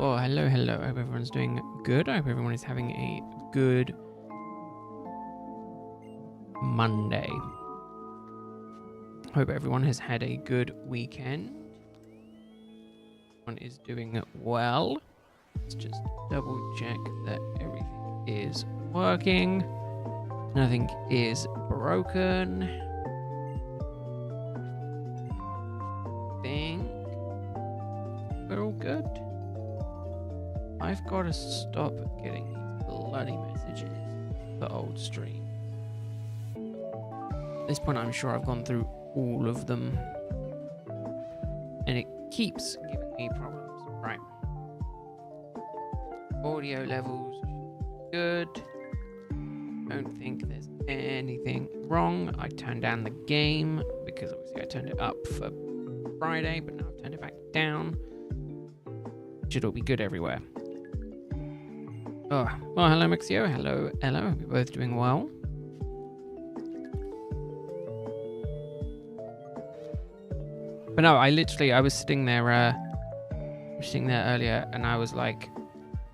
Oh, hello. I hope everyone's doing good. I hope everyone is having a good Monday. Hope everyone has had a good weekend. Everyone is doing well. Let's just double check that everything is working. Nothing is broken. Think we're all good. I've got to stop getting these bloody messages for old stream. At this point, I'm sure I've gone through all of them. And it keeps giving me problems. Right. Audio levels, good. Don't think there's anything wrong. I turned down the game because obviously I turned it up for Friday, but now I've turned it back down. Should all be good everywhere. Oh, well, hello, Mixio. Hello. Hope you're both doing well. But no, I was sitting there earlier, and I was like,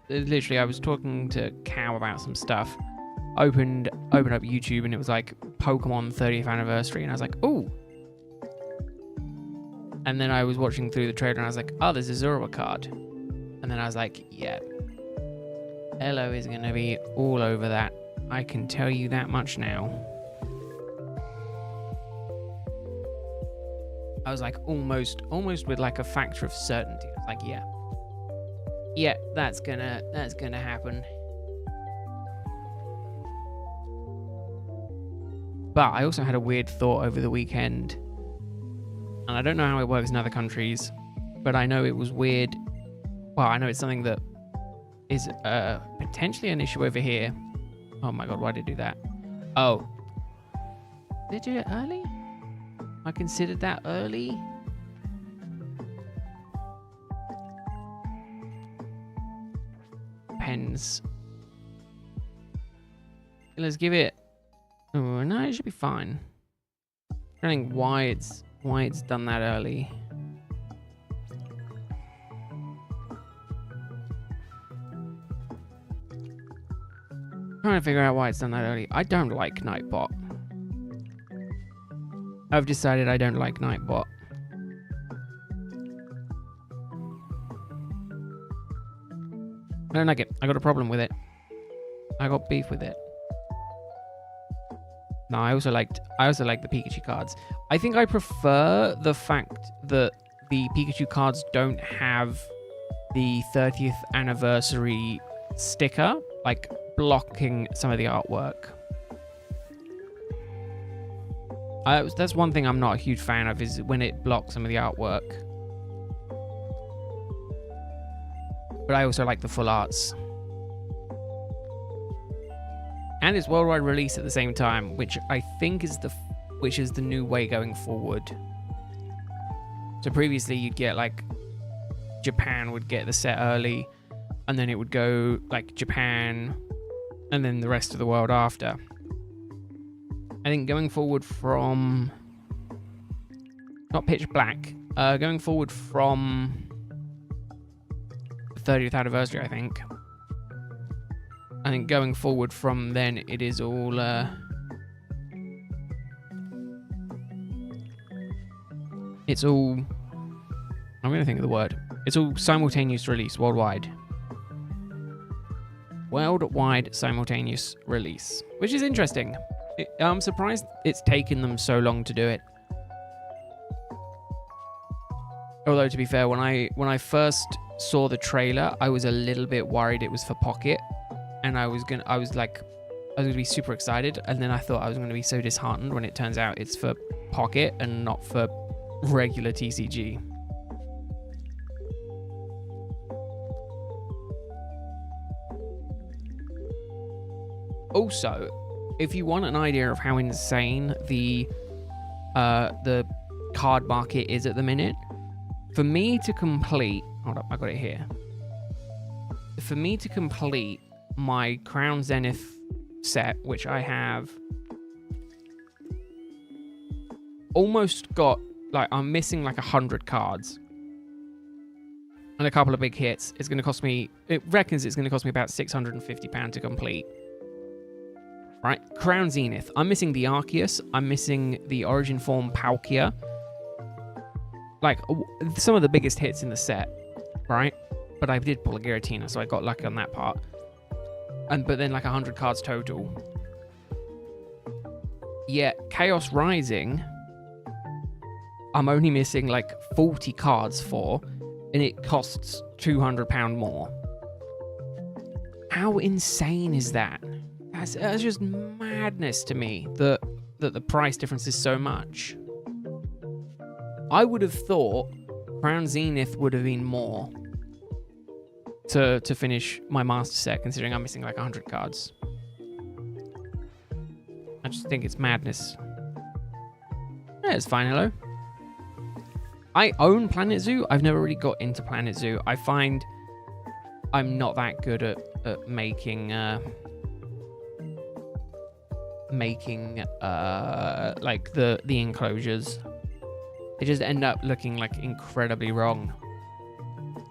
literally, I was talking to Cow about some stuff. Opened up YouTube, and it was like Pokemon 30th anniversary, and I was like, ooh. And then I was watching through the trailer, and I was like, oh, there's a Zorua card. And then I was like, yeah. Elo is going to be all over that. I can tell you that much now. I was like almost with like a factor of certainty. I was like, yeah, that's gonna happen. But I also had a weird thought over the weekend, and I don't know how it works in other countries, but I know it was weird. Well, I know it's something that is potentially an issue over here. Oh my god, why did it do that? Oh. Did I do it early? I considered that early? Pens. Let's give it... Oh, no, it should be fine. I don't think why it's done that early. Trying to figure out why it's done that early. I don't like Nightbot. I've decided I don't like Nightbot. I don't like it. I got a problem with it. I got beef with it. No, I also like the Pikachu cards. I think I prefer the fact that the Pikachu cards don't have the 30th anniversary sticker, like blocking some of the artwork. That's one thing I'm not a huge fan of, is when it blocks some of the artwork. But I also like the full arts. And it's worldwide release at the same time, which I think is the new way going forward. So previously you'd get like Japan would get the set early, and then it would go like Japan and then the rest of the world after. I think going forward from not Pitch Black, going forward from the 30th anniversary, I think going forward from then, it is all it's all, I'm going to think of the word. It's all simultaneous release worldwide. Worldwide simultaneous release, which is interesting. I'm surprised it's taken them so long to do it. Although, to be fair, when I first saw the trailer, I was a little bit worried it was for Pocket, and I was gonna be super excited, and then I thought I was gonna be so disheartened when it turns out it's for Pocket and not for regular TCG. Also, if you want an idea of how insane the card market is at the minute, for me to complete... Hold up, I got it here. For me to complete my Crown Zenith set, which I have almost got, like, I'm missing like 100 cards. and a couple of big hits, it's going to cost me... It reckons it's going to cost me about £650 to complete. Right? Crown Zenith. I'm missing the Arceus. I'm missing the Origin Form Palkia. Like, some of the biggest hits in the set, right? But I did pull a Giratina, so I got lucky on that part. But then like 100 cards total. Yeah, Chaos Rising, I'm only missing like 40 cards for, and it costs £200 more. How insane is that? That's just madness to me that the price difference is so much. I would have thought Crown Zenith would have been more to finish my master set, considering I'm missing like 100 cards. I just think it's madness. Yeah, it's fine, hello. I own Planet Zoo. I've never really got into Planet Zoo. I find I'm not that good at making like the enclosures. They just end up looking like incredibly wrong.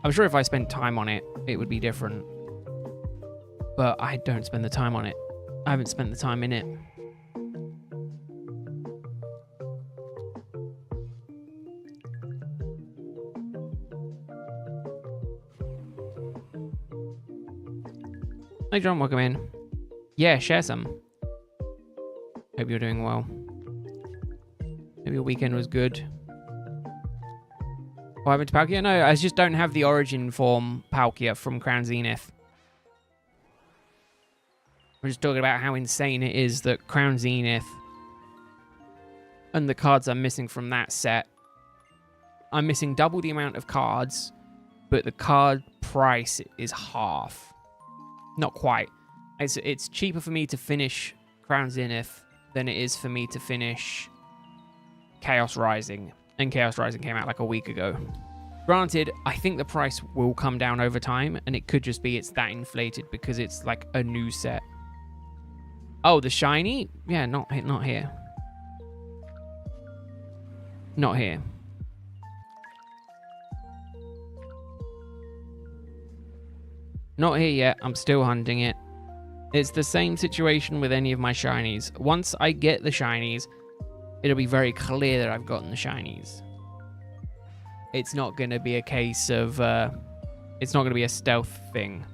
I'm sure if I spent time on it, it would be different. But I don't spend the time on it. I haven't spent the time in it. Hey John, welcome in. Yeah, share some. Hope you're doing well. Hope your weekend was good. What happened to Palkia? No, I just don't have the Origin Form Palkia from Crown Zenith. We're just talking about how insane it is that Crown Zenith and the cards I'm missing from that set, I'm missing double the amount of cards, but the card price is half. Not quite. It's cheaper for me to finish Crown Zenith than it is for me to finish Chaos Rising. And Chaos Rising came out like a week ago. Granted, I think the price will come down over time, and it could just be it's that inflated because it's like a new set. Oh, the shiny? Yeah, not here. Not here. Not here yet. I'm still hunting it. It's the same situation with any of my shinies. Once I get the shinies, it'll be very clear that I've gotten the shinies. It's not going to be a case of... it's not going to be a stealth thing.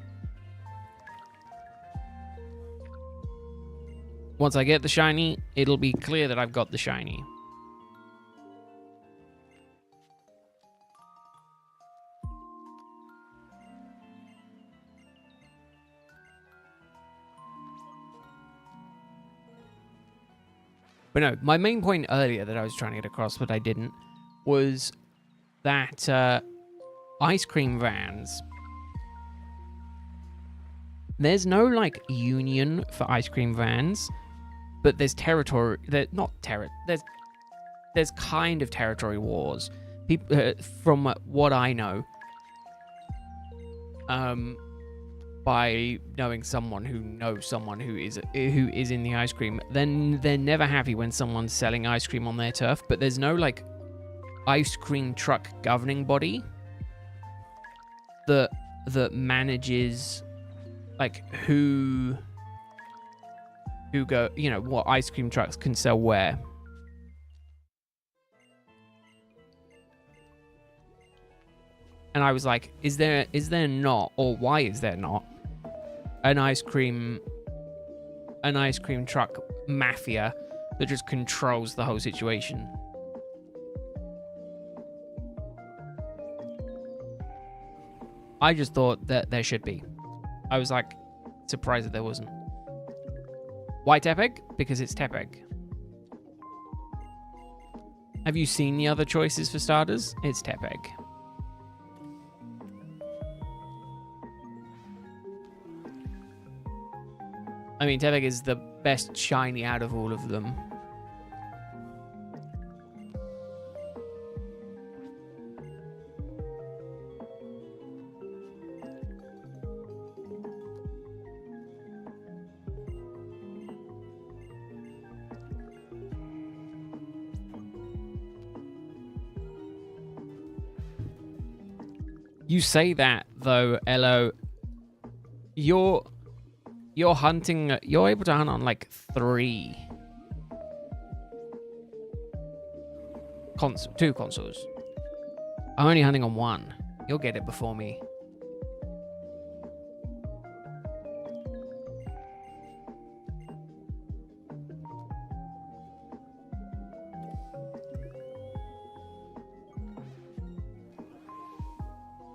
Once I get the shiny, it'll be clear that I've got the shiny. But no, my main point earlier that I was trying to get across, but I didn't, was that ice cream vans. There's no like union for ice cream vans, but there's territory. There's kind of territory wars. People, from what I know, by knowing someone who knows someone who is in the ice cream, then they're never happy when someone's selling ice cream on their turf. But there's no like ice cream truck governing body that manages like who go, you know, what ice cream trucks can sell where. And I was like, is there not, or why is there not an ice cream truck mafia that just controls the whole situation? I just thought that there should be. I was like surprised that there wasn't. Why Tepig? Because it's Tepig. Have you seen the other choices for starters? It's Tepig. I mean, Tepig is the best shiny out of all of them. You say that though, Elo. You're hunting. You're able to hunt on like 3 2 consoles. I'm only hunting on 1. You'll get it before me.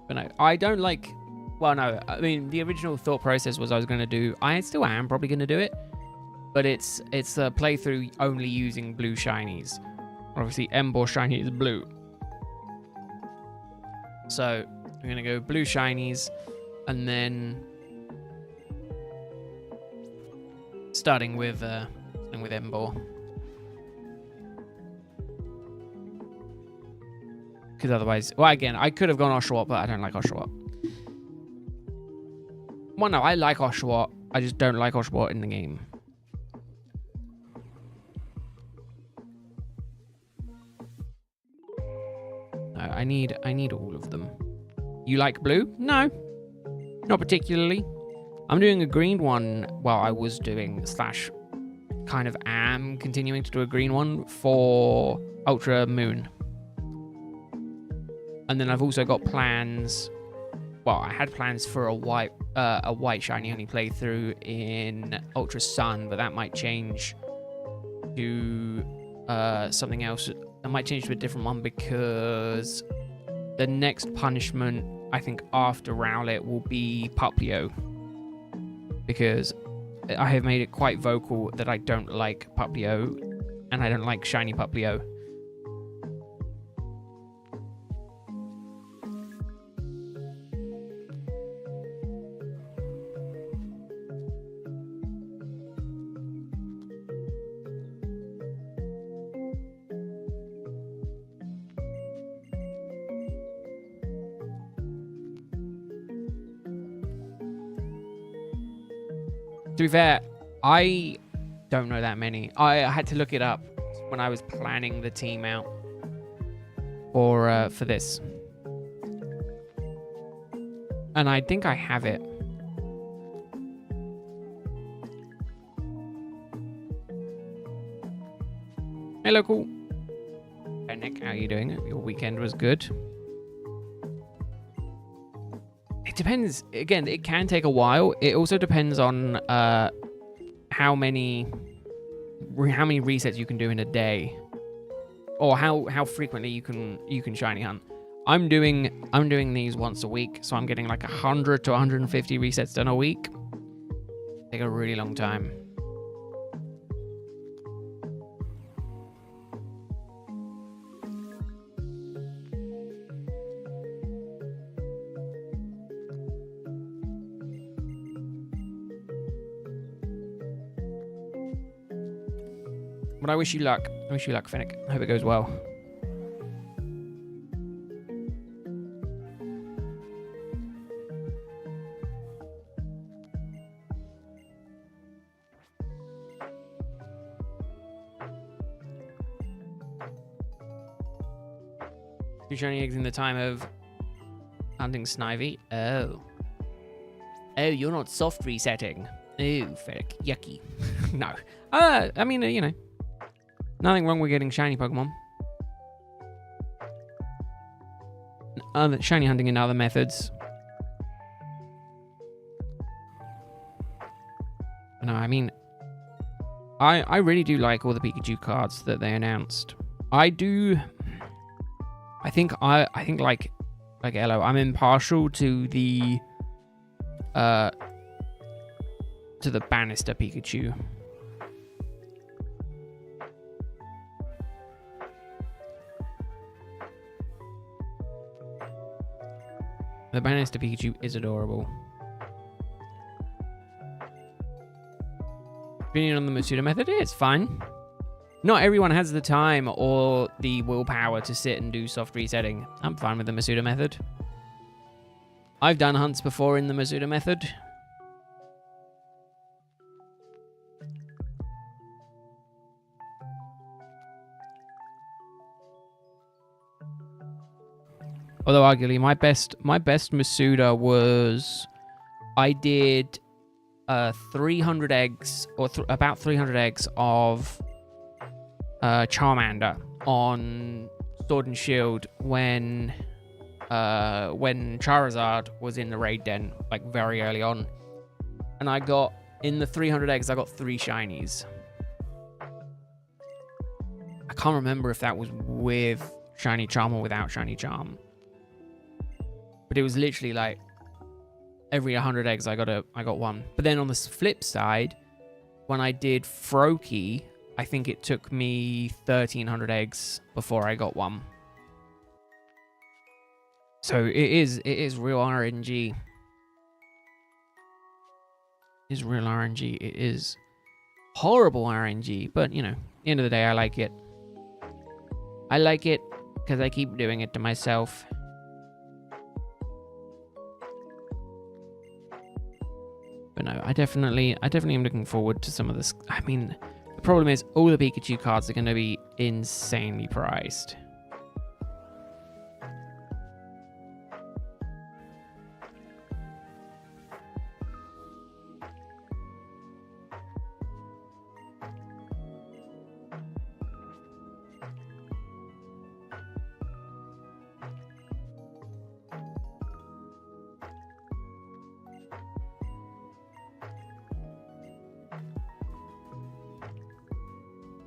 But no, I don't like... Well, no, I mean, the original thought process was I was going to do... I still am probably going to do it. But it's a playthrough only using blue shinies. Obviously, Emboar shiny is blue. So, I'm going to go blue shinies. And then... Starting with Emboar. Because otherwise... Well, again, I could have gone Oshawott, but I don't like Oshawott. Well, no, I like Oshawott. I just don't like Oshawott in the game. No, I need all of them. You like blue? No. Not particularly. I'm doing a green one. Well, I was doing / kind of am continuing to do a green one for Ultra Moon. And then I've also got plans. Well, I had plans for a white shiny only playthrough in Ultra Sun, but that might change to something else. That might change to a different one because the next punishment, I think, after Rowlet will be Puplio. Because I have made it quite vocal that I don't like Puplio, and I don't like shiny Puplio. To be fair, I don't know that many. I had to look it up when I was planning the team out for this. And I think I have it. Hey, local. Hey, Nick, how are you doing? Your weekend was good. It depends. Again, it can take a while. It also depends on how many resets you can do in a day, or how frequently you can shiny hunt. I'm doing these once a week, so I'm getting like 100 to 150 resets done a week. Take a really long time. But I wish you luck. I wish you luck, Finnick. I hope it goes well. Two shiny eggs in the time of hunting Snivy. Oh. Oh, you're not soft resetting. Oh, Finnick. Yucky. No. I mean, you know. Nothing wrong with getting shiny Pokemon. Shiny hunting in other methods. No, I mean, I really do like all the Pikachu cards that they announced. I think like Elo, I'm impartial to the Bannister Pikachu. The Bannister Pikachu is adorable. Opinion on the Masuda method? It's fine. Not everyone has the time or the willpower to sit and do soft resetting. I'm fine with the Masuda method. I've done hunts before in the Masuda method. Although arguably my best Masuda was, I did 300 eggs, or about 300 eggs of Charmander on Sword and Shield when Charizard was in the raid den, like very early on. And I got, in the 300 eggs, I got 3 shinies. I can't remember if that was with Shiny Charm or without Shiny Charm. But it was literally like every 100 eggs I got one. But then on the flip side, when I did Froakie, I think it took me 1,300 eggs before I got one. So it is real RNG. It is real RNG. It is horrible RNG. But, you know, at the end of the day, I like it. I like it because I keep doing it to myself. But no, I definitely am looking forward to some of this. I mean, the problem is all the Pikachu cards are going to be insanely priced.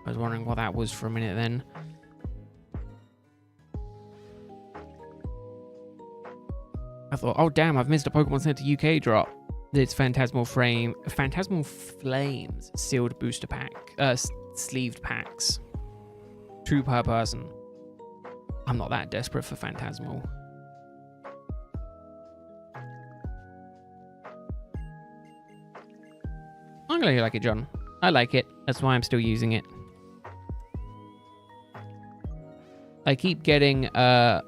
I was wondering what that was for a minute then. I thought, oh damn, I've missed a Pokemon Center UK drop. It's Phantasmal Flames sealed booster pack, sleeved packs. 2 per person. I'm not that desperate for Phantasmal. I'm glad you like it, John. I like it. That's why I'm still using it. I keep getting, and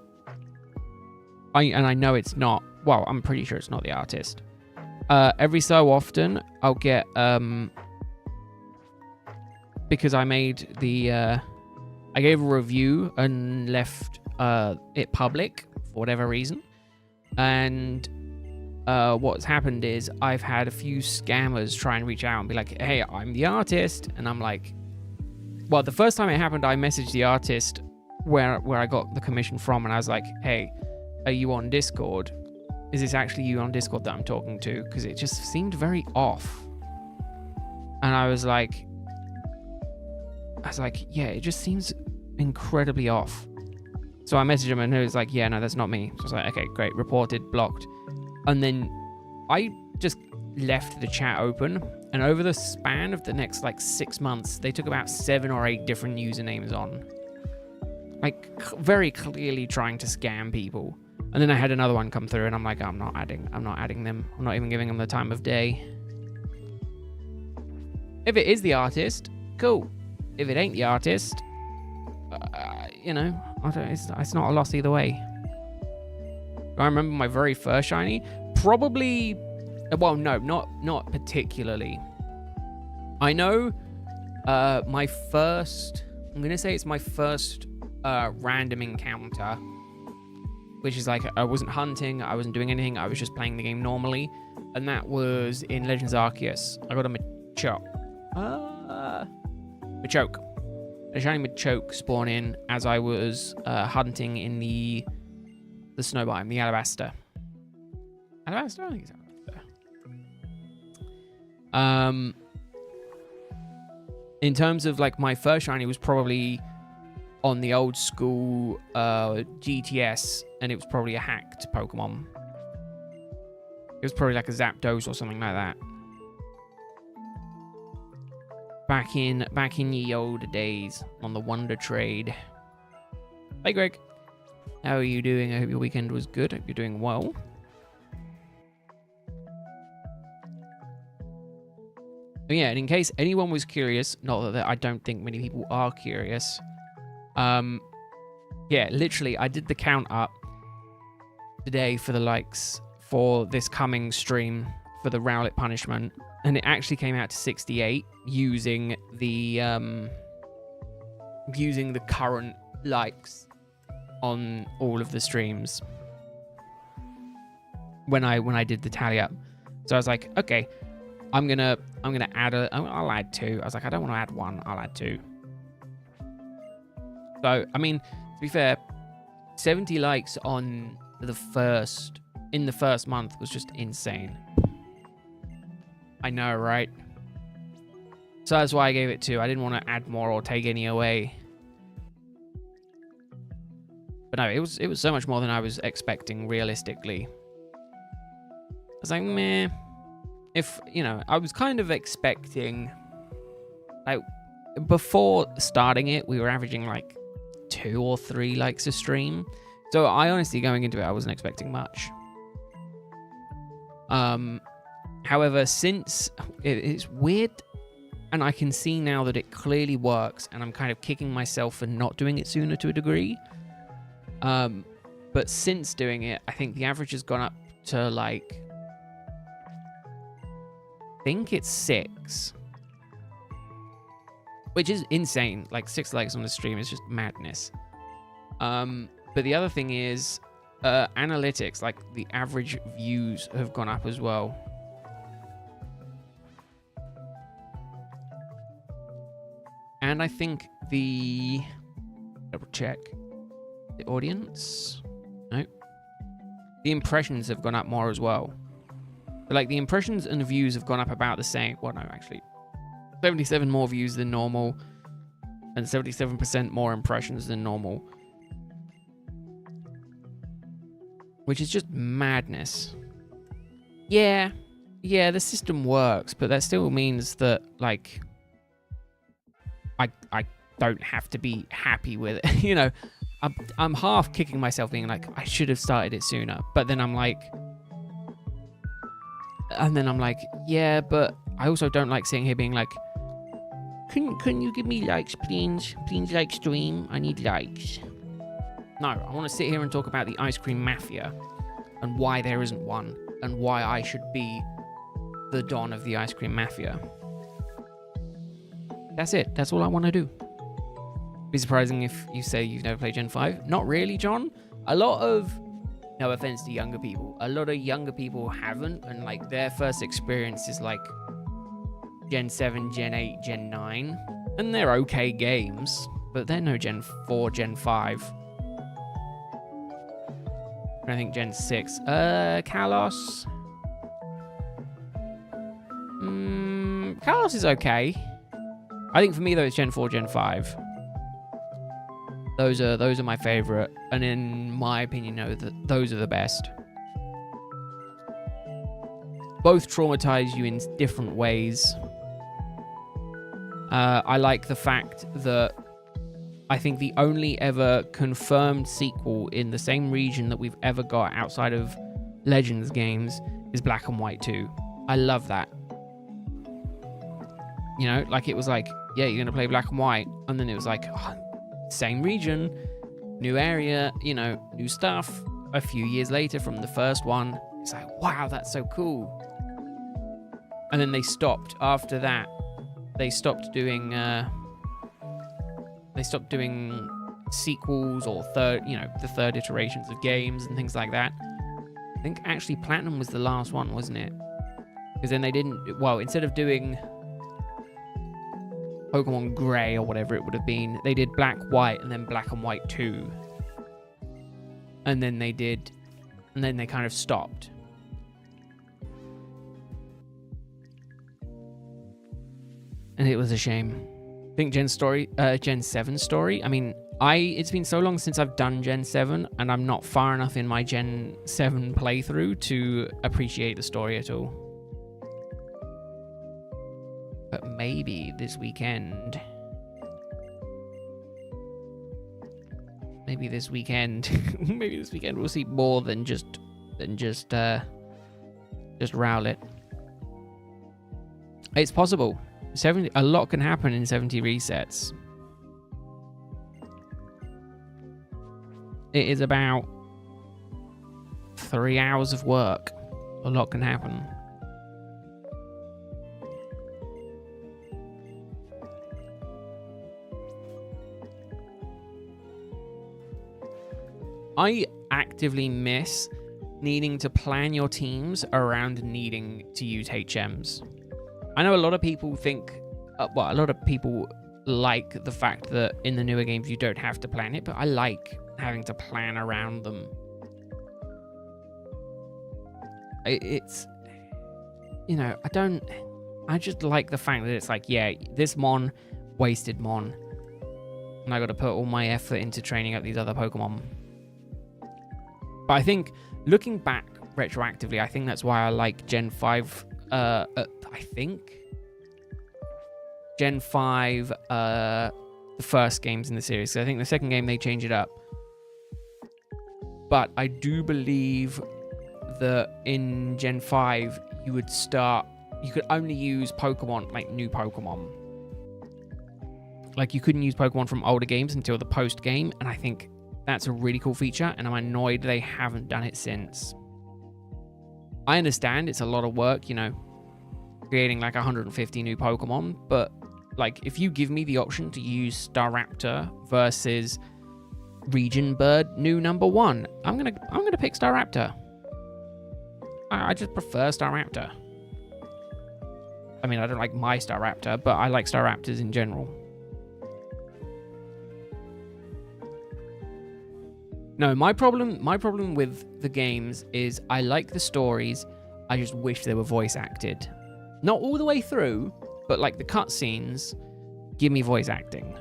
I know it's not, well, I'm pretty sure it's not the artist. Every so often, I'll get, because I made the, I gave a review and left it public for whatever reason. And what's happened is I've had a few scammers try and reach out and be like, hey, I'm the artist. And I'm like, well, the first time it happened, I messaged the artist where I got the commission from, and I was like, hey, are you on Discord? Is this actually you on Discord that I'm talking to? Because it just seemed very off. And I was like, yeah, it just seems incredibly off. So I messaged him and he was like, yeah, no, that's not me. So I was like, okay, great, reported, blocked. And then I just left the chat open, and over the span of the next like 6 months, they took about 7 or 8 different usernames on. Like, very clearly trying to scam people. And then I had another one come through, and I'm like, I'm not adding them. I'm not even giving them the time of day. If it is the artist, cool. If it ain't the artist, you know, it's not a loss either way. I remember my very first shiny, probably, well, no, not particularly. I know my first, I'm going to say it's my first random encounter, which is like, I wasn't hunting, I wasn't doing anything, I was just playing the game normally, and that was in Legends Arceus. I got a Machoke. A shiny Machoke spawn in as I was hunting in the snow biome, the Alabaster. Alabaster? I think it's Alabaster. In terms of like my first shiny was probably on the old school GTS, and it was probably a hacked Pokemon. It was probably like a Zapdos or something like that. Back in ye old days on the Wonder Trade. Hey Greg, how are you doing? I hope your weekend was good. I hope you're doing well. But yeah, and in case anyone was curious, not that I don't think many people are curious. Yeah, literally, I did the count up today for the likes for this coming stream for the Rowlet punishment, and it actually came out to 68 using the current likes on all of the streams. when I did the tally up. So I was like, okay, I'm gonna add I'll add 2. I was like, I don't want to add 1. I'll add 2. So I mean, to be fair, 70 likes in the first month was just insane. I know, right? So that's why I gave it 2. I didn't want to add more or take any away. But no, it was so much more than I was expecting realistically. I was like, meh. If, you know, I was kind of expecting, like, before starting it, we were averaging like 2 or 3 likes a stream. So I honestly, going into it, I wasn't expecting much. However, since it's weird, and I can see now that it clearly works, and I'm kind of kicking myself for not doing it sooner to a degree. But since doing it, I think the average has gone up to like, I think it's 6, which is insane. Like 6 likes on the stream is just madness. But the other thing is, analytics, like the average views have gone up as well. And I think double check the audience. No. The impressions have gone up more as well. But like the impressions and views have gone up about the same. Well, no, actually. 77 more views than normal. And 77% more impressions than normal. Which is just madness. Yeah, the system works, but that still means that, like, I don't have to be happy with it. You know, I'm half kicking myself being like, I should have started it sooner. But then I'm like, yeah, but I also don't like sitting here being like, can you give me likes, please? Please like stream. I need likes. No, I want to sit here and talk about the ice cream mafia and why there isn't one and why I should be the Don of the ice cream mafia. That's it. That's all I want to do. Be surprising if you say you've never played Gen 5. Not really, John. A lot of, no offense to younger people, a lot of younger people haven't, and like their first experience is like Gen 7, Gen 8, Gen 9, and they're okay games, but they're no Gen 4, Gen 5. I think Gen 6. Kalos. Kalos is okay. I think for me though it's Gen 4, Gen 5. Those are my favorite, and in my opinion, those are the best. Both traumatize you in different ways. I like the fact that I think the only ever confirmed sequel in the same region that we've ever got outside of Legends games is Black and White 2. I love that. You know, like it was like, yeah, you're going to play Black and White. And then it was like, oh, same region, new area, you know, new stuff. A few years later from the first one, it's like, wow, that's so cool. And then they stopped after that. They stopped doing sequels or the third iterations of games and things like that. I think actually Platinum was the last one, wasn't it? Because then they didn't, well, instead of doing Pokemon Grey or whatever it would have been, they did Black, White, and then Black and White 2. And then they kind of stopped. And it was a shame. I think Gen 7 story. I mean, it's been so long since I've done Gen 7, and I'm not far enough in my Gen 7 playthrough to appreciate the story at all. But maybe this weekend. Maybe this weekend we'll see more than just Rowlet. It's possible. A lot can happen in 70 resets. It is about 3 hours of work. A lot can happen. I actively miss needing to plan your teams around needing to use HMs. I know a lot of people think, a lot of people like the fact that in the newer games you don't have to plan it, but I like having to plan around them. It's, you know, I just like the fact that it's like, yeah, this Mon, wasted Mon, and I got to put all my effort into training up these other Pokemon. But I think, looking back retroactively, I think that's why I like Gen 5, I think Gen 5, the first games in the series. So I think the second game they change it up. But I do believe that in Gen 5, you could only use Pokemon, like new Pokemon. Like, you couldn't use Pokemon from older games until the post game, and I think that's a really cool feature, and I'm annoyed they haven't done it since. I understand it's a lot of work, you know, creating like 150 new Pokemon, but like, if you give me the option to use Staraptor versus Region Bird new number 1, I'm gonna pick Staraptor. I just prefer Staraptor. I mean, I don't like my Staraptor, but I like Staraptors in general. No, my problem with the games is I like the stories. I just wish they were voice acted. Not all the way through, but like the cutscenes, give me voice acting.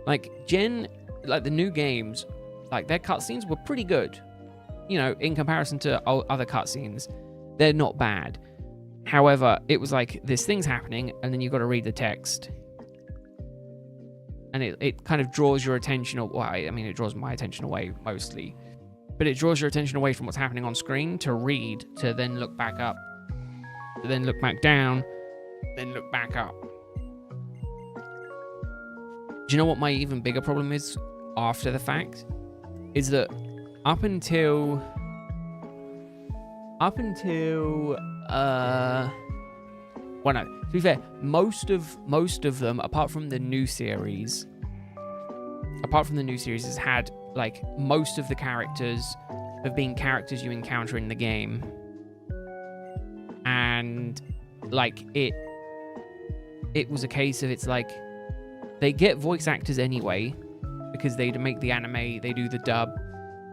Like the new games, like their cutscenes were pretty good. You know, in comparison to other cutscenes, they're not bad. However, it was like, this thing's happening, and then you've got to read the text. And it kind of draws your attention away. I mean, it draws my attention away mostly. But it draws your attention away from what's happening on screen to read, to then look back up, to then look back down, then look back up. Do you know what my even bigger problem is after the fact? Is that up until well, no, to be fair, most of them, apart from the new series, has had, like, most of the characters have been characters you encounter in the game, and like it was a case of, it's like, they get voice actors anyway because they make the anime, they do the dub,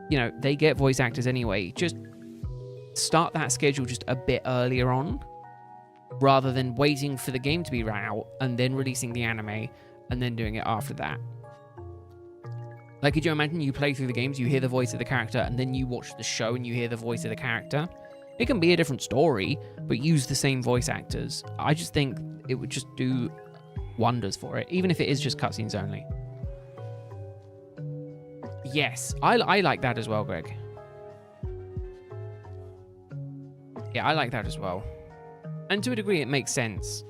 you know, they get voice actors anyway. Just start that schedule just a bit earlier on, rather than waiting for the game to be out and then releasing the anime and then doing it after that. Like, could you imagine you play through the games, you hear the voice of the character, and then you watch the show and you hear the voice of the character? It can be a different story, but use the same voice actors. I just think it would just do wonders for it, even if it is just cutscenes only. Yes, I like that as well, Greg. Yeah, I like that as well. And to a degree, it makes sense.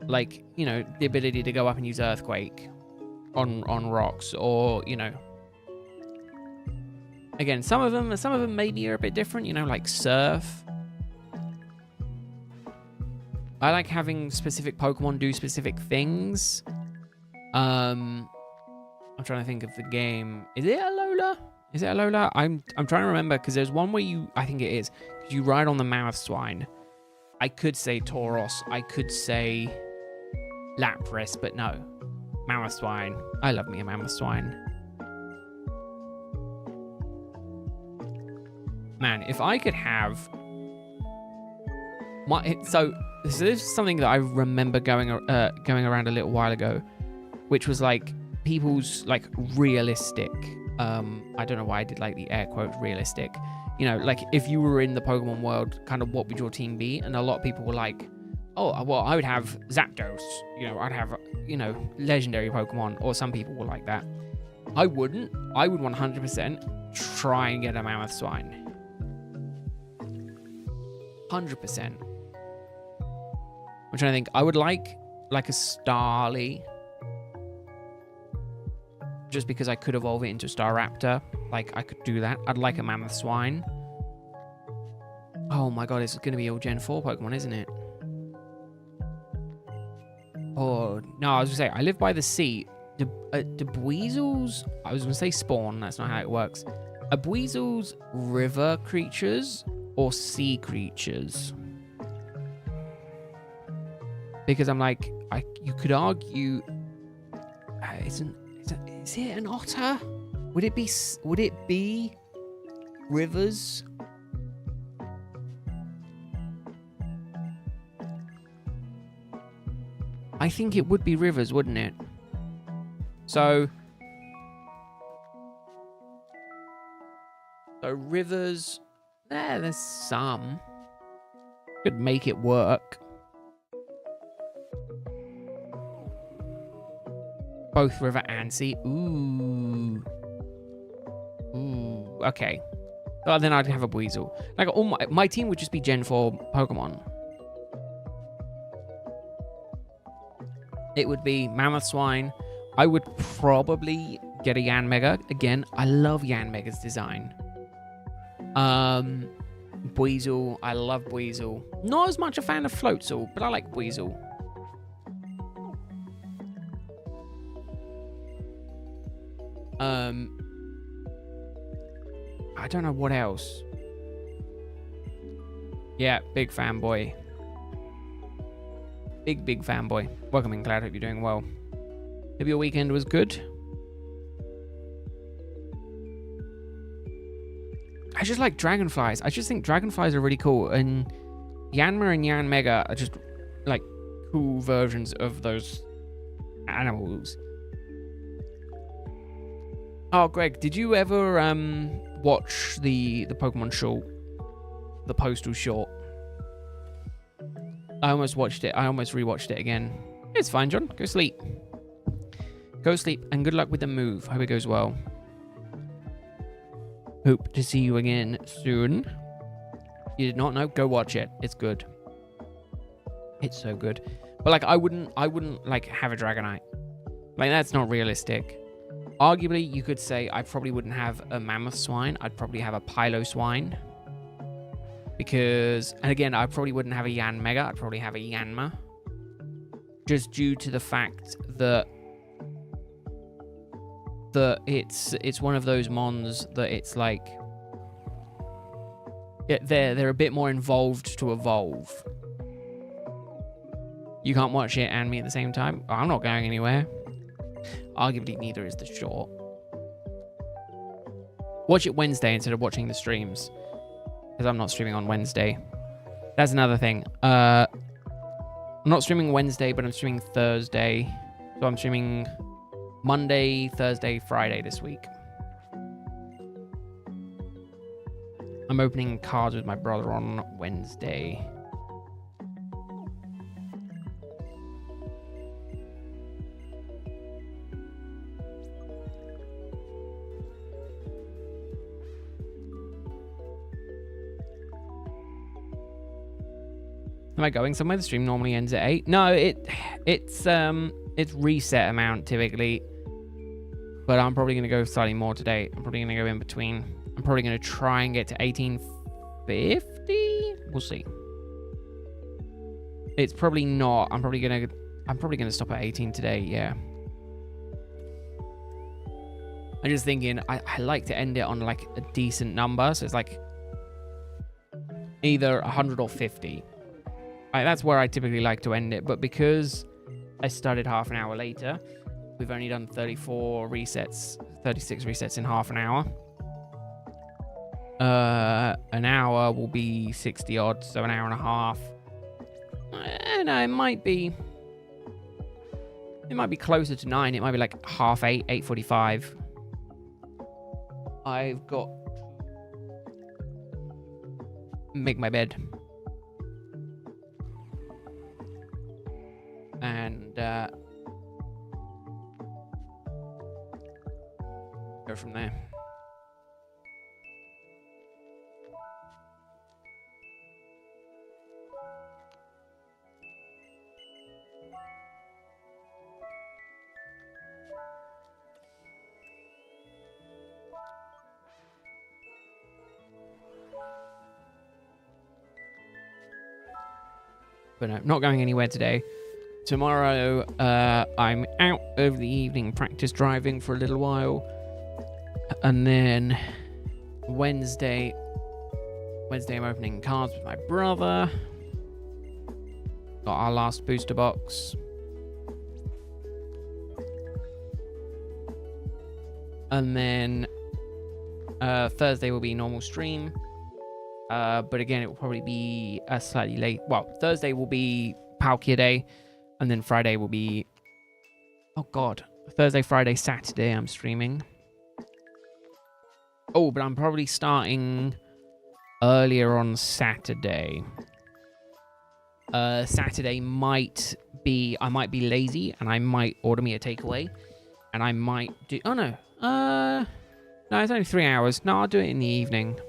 Like, you know, the ability to go up and use Earthquake on rocks, or, you know, again, some of them maybe are a bit different, you know, like Surf. I like having specific Pokemon do specific things. I'm trying to think of the game. Is it Alola? Is it Alola? I'm trying to remember, because there's one where I think it is, you ride on the Mammoth Swine. I could say Tauros, I could say Lapras, but no. Mammoth Swine. I love me a Mammoth Swine. Man, if I could have so this is something that I remember going around a little while ago, which was like people's like realistic. I don't know why I did like the air quotes realistic. You know, like if you were in the Pokemon world, kind of what would your team be? And a lot of people were like, oh, well, I would have Zapdos. You know, I'd have, you know, legendary Pokemon. Or some people were like that. I wouldn't. I would 100% try and get a Mammoth Swine. 100%. I'm trying to think. I would like a Starly. Just because I could evolve it into Staraptor. Like, I could do that. I'd like a Mammoth Swine. Oh my god, it's going to be all Gen 4 Pokemon, isn't it? Oh, no, I was going to say, I live by the sea. Do Buizel's... I was going to say spawn, that's not how it works. Are Buizel's river creatures or sea creatures? Because I'm like, you could argue, is it an otter? Would it be rivers? I think it would be rivers, wouldn't it? So rivers, there's some. Could make it work. Both river and sea. Ooh. Okay. Oh, then I'd have a Buizel. Like, all my team would just be Gen 4 Pokemon. It would be Mammoth Swine. I would probably get a Yanmega. Again, I love Yanmega's design. Buizel. I love Buizel. Not as much a fan of Floatzel, but I like Buizel. I don't know what else. Yeah, big fanboy. Big fanboy. Welcome in, Cloud. Hope you're doing well. Hope your weekend was good. I just like dragonflies. I just think dragonflies are really cool. And Yanma and Yanmega are just like cool versions of those animals. Oh, Greg, did you ever watch the Pokemon short? The Postal short? I almost watched it. I almost rewatched it again. It's fine, John. Go sleep. Go sleep, and good luck with the move. Hope it goes well. Hope to see you again soon. You did not know? Go watch it. It's good. It's so good. But like, I wouldn't like have a Dragonite. Like, that's not realistic. Arguably, you could say I probably wouldn't have a Mammoth Swine. I'd probably have a Piloswine. Because, and again, I probably wouldn't have a Yanmega. I'd probably have a Yanma. Just due to the fact that it's one of those mons that it's like they're a bit more involved to evolve. You can't watch it and me at the same time. I'm not going anywhere. Arguably, neither is the short. Watch it Wednesday instead of watching the streams, because I'm not streaming on Wednesday. That's another thing. I'm not streaming Wednesday, but I'm streaming Thursday. So I'm streaming Monday, Thursday, Friday this week. I'm opening cards with my brother on Wednesday. Am I going somewhere? The stream normally ends at 8. No, it's reset amount typically, but I'm probably going to go slightly more today. I'm probably going to go in between. I'm probably going to try and get to 1850. We'll see. It's probably not. I'm probably going to stop at 18 today. Yeah. I'm just thinking I like to end it on like a decent number, so it's like either 100 or 50. That's where I typically like to end it, but because I started half an hour later, we've only done 34 resets, 36 resets in half an hour. An hour will be 60 odd, so an hour and a half. No, it might be closer to 9. It might be like 8:30, 8:45. I've got make my bed. And go from there. But no, not going anywhere today. Tomorrow, I'm out over the evening practice driving for a little while. And then Wednesday I'm opening cards with my brother. Got our last booster box. And then Thursday will be normal stream. But again, it will probably be a slightly late. Well, Thursday will be Palkia Day. And then Friday will be... Oh, God. Thursday, Friday, Saturday I'm streaming. Oh, but I'm probably starting earlier on Saturday. Saturday might be... I might be lazy and I might order me a takeaway. And I might do... Oh, no. No, it's only 3 hours. No, I'll do it in the evening.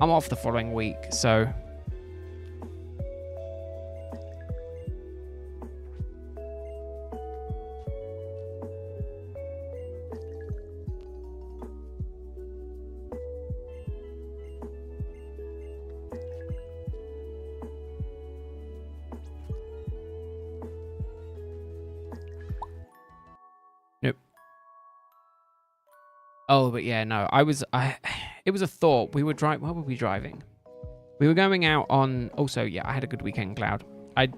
I'm off the following week, so... Nope. Oh, but yeah, no. It was a thought. We were driving... Where were we driving? We were going out on... Also, yeah, I had a good weekend, Cloud. I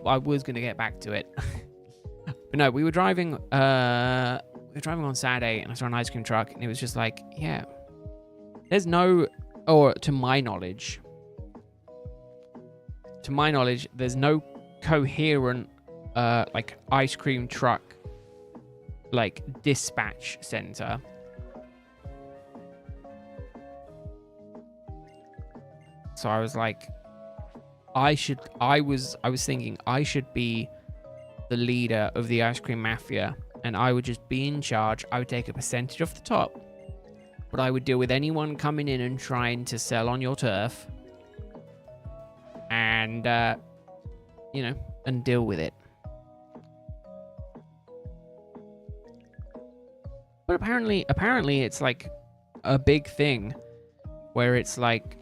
was going to get back to it. But no, we were driving... we were driving on Saturday, and I saw an ice cream truck, and it was just like, yeah. There's no... Or, to my knowledge... there's no coherent, like, ice cream truck, like, dispatch center. So I was like, I was thinking I should be the leader of the ice cream mafia, and I would just be in charge. I would take a percentage off the top, but I would deal with anyone coming in and trying to sell on your turf, and you know, and deal with it. But apparently it's like a big thing where it's like,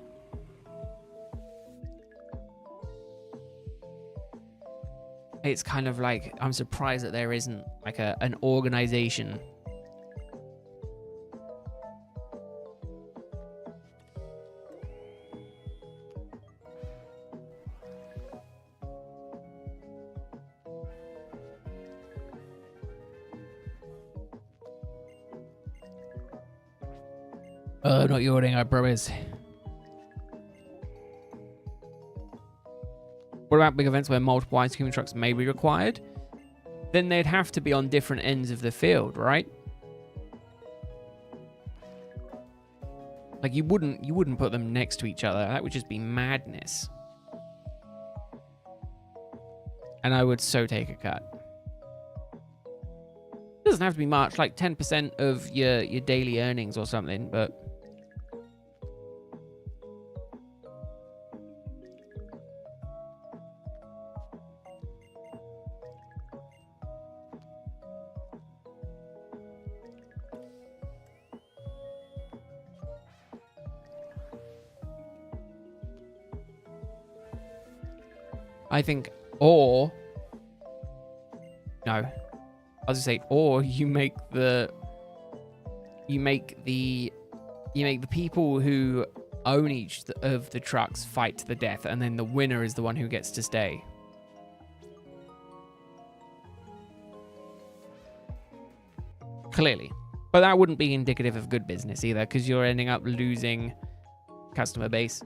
it's kind of like, I'm surprised that there isn't like an organization. Not yawning, I promise. What about big events where multiple ice cream trucks may be required? Then they'd have to be on different ends of the field, right? Like you wouldn't put them next to each other. That would just be madness. And I would so take a cut. It doesn't have to be much, like 10% of your daily earnings or something, but I think, or no, I was gonna say, or you make the people who own each of the trucks fight to the death, and then the winner is the one who gets to stay. Clearly, but that wouldn't be indicative of good business either, because you're ending up losing customer base.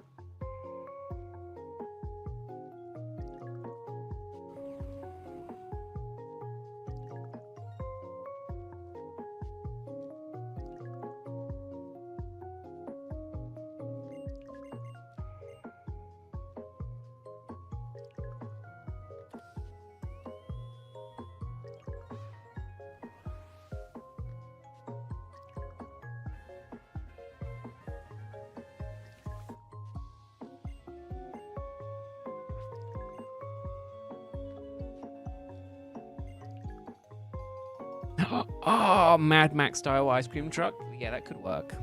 Oh, Mad Max style ice cream truck. Yeah, that could work.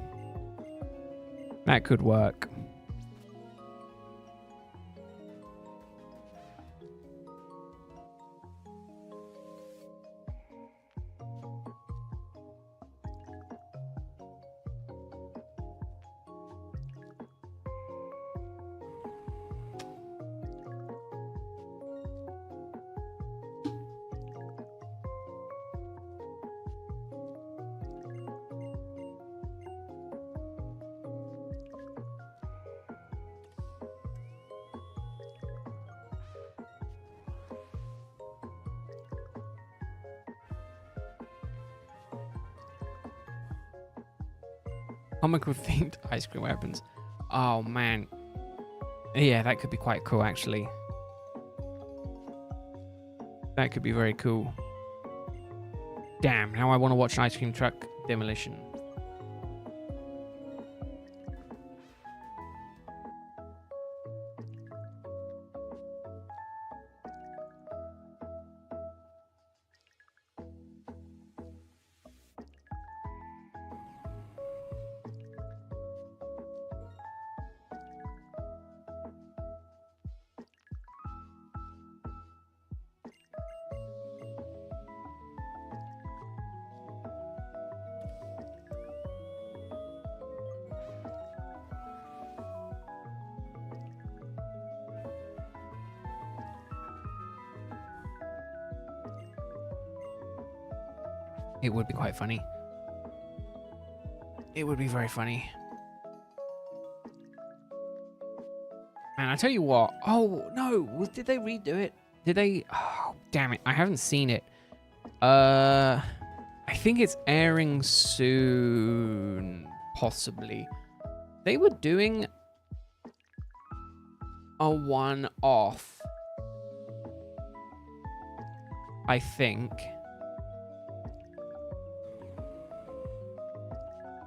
That could work. Comical themed ice cream weapons. Oh man. Yeah, that could be quite cool actually. That could be very cool. Damn, now I want to watch an ice cream truck demolition. It would be quite funny. It would be very funny. And I tell you what. Oh, no. Did they redo it? Did they? Oh, damn it. I haven't seen it. I think it's airing soon. Possibly. They were doing a one-off. I think.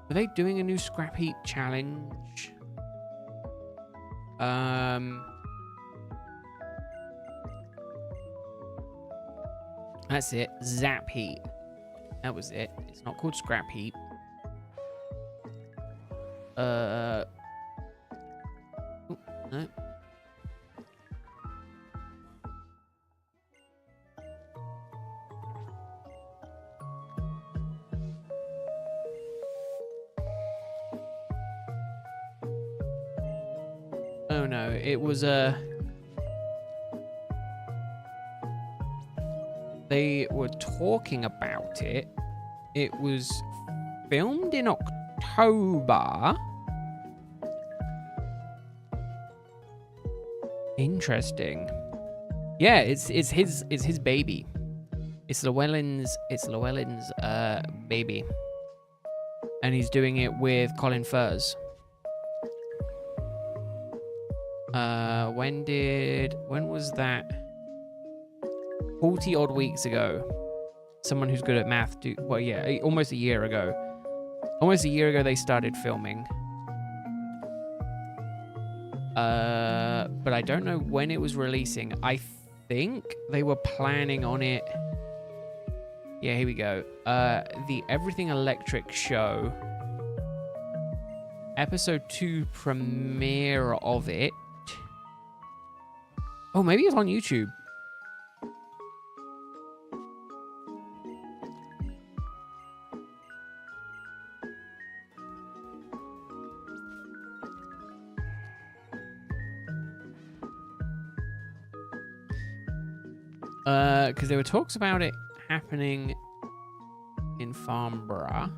Are they doing a new scrap heap challenge? That's it. Zap heap. That was it. It's not called scrap heap. Oh, no. Oh no, it was they were talking about it. It was filmed in October. Interesting. Yeah, it's his baby. It's Llewellyn's baby. And he's doing it with Colin Furze. When was that? 40 odd weeks ago. Someone who's good at math almost a year ago. Almost a year ago they started filming. But I don't know when it was releasing. I think they were planning on it. Yeah, here we go. The Everything Electric show. Episode 2 premiere of it. Oh, maybe it's on YouTube. Because there were talks about it happening in Farnborough.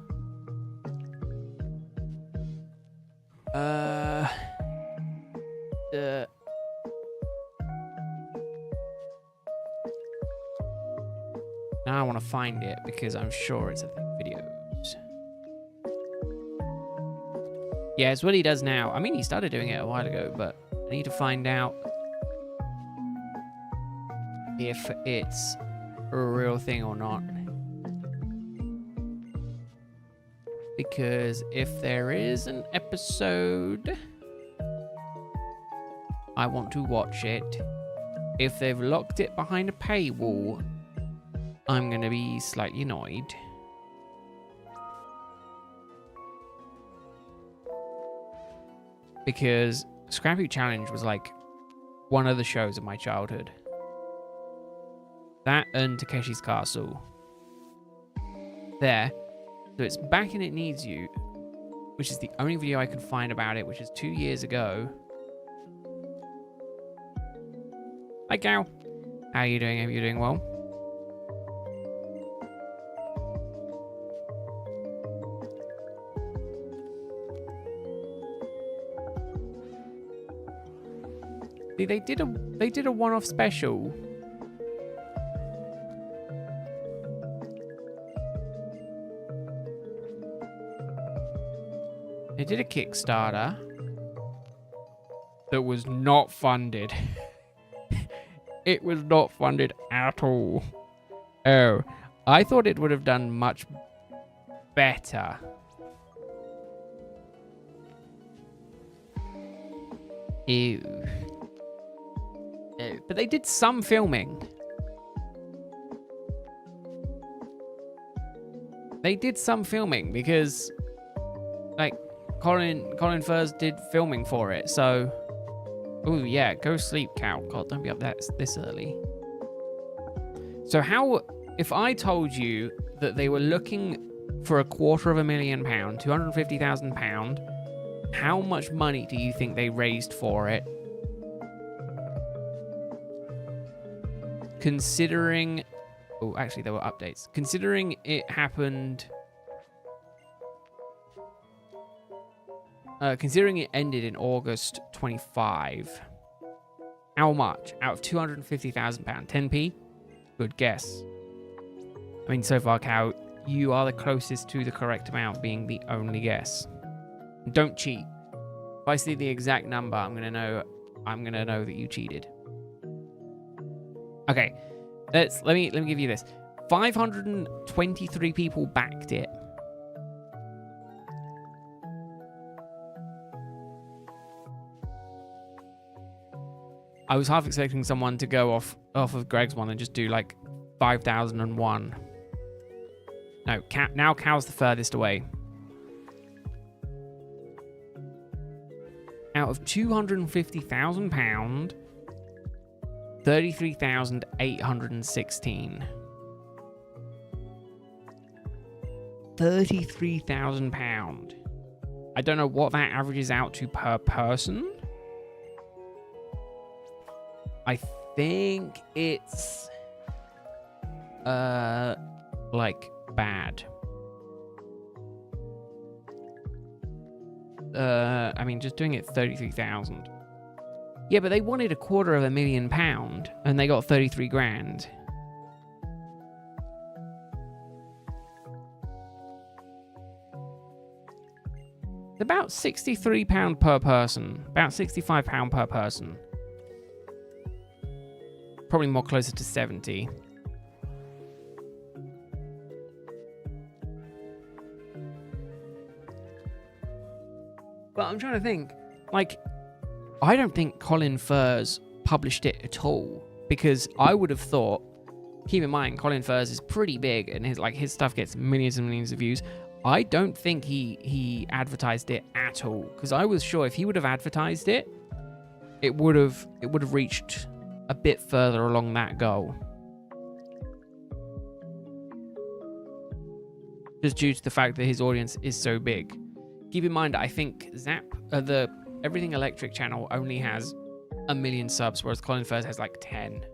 Now I want to find it because I'm sure it's a thing. Videos. Yeah, it's what he does now. I mean, he started doing it a while ago, but I need to find out if it's a real thing or not. Because if there is an episode, I want to watch it. If they've locked it behind a paywall, I'm going to be slightly annoyed. Because Scrappy Challenge was like one of the shows of my childhood. That and Takeshi's Castle. There. So it's back and it needs you, which is the only video I could find about it, which is 2 years ago. Hi, Gal. How are you doing? Are you doing well? See, they did a one-off special. They did a Kickstarter that was not funded. It was not funded at all. Oh, I thought it would have done much better. Ew. Ew. But they did some filming. They did some filming because, like, Colin Furze did filming for it, so... Oh, yeah, go sleep, cow. God, don't be up this early. So how... If I told you that they were looking for £250,000, £250,000, how much money do you think they raised for it? Considering... Oh, actually, there were updates. Considering it happened... considering it ended in August 25, how much out of £250,000? 10p? Good guess. I mean, so far, Cow, you are the closest to the correct amount, being the only guess. Don't cheat. If I see the exact number, I'm gonna know that you cheated. Okay, let me give you this. 523 people backed it. I was half expecting someone to go off of Greg's one and just do like 5,001. No, now Cow's the furthest away. Out of £250,000, 33,816. £33,000. I don't know what that averages out to per person. I think it's like bad. I mean, just doing it 33,000. Yeah, but they wanted £250,000 and they got 33 grand. It's about £63 per person, about £65 per person. Probably more closer to 70. But I'm trying to think, like, I don't think Colin Furze published it at all, because I would have thought, keep in mind, Colin Furze is pretty big and his stuff gets millions and millions of views. I don't think he advertised it at all, because I was sure if he would have advertised it, it would have reached a bit further along that goal. Just due to the fact that his audience is so big. Keep in mind, I think the Everything Electric channel only has 1 million subs, whereas Colin Furze has like 10.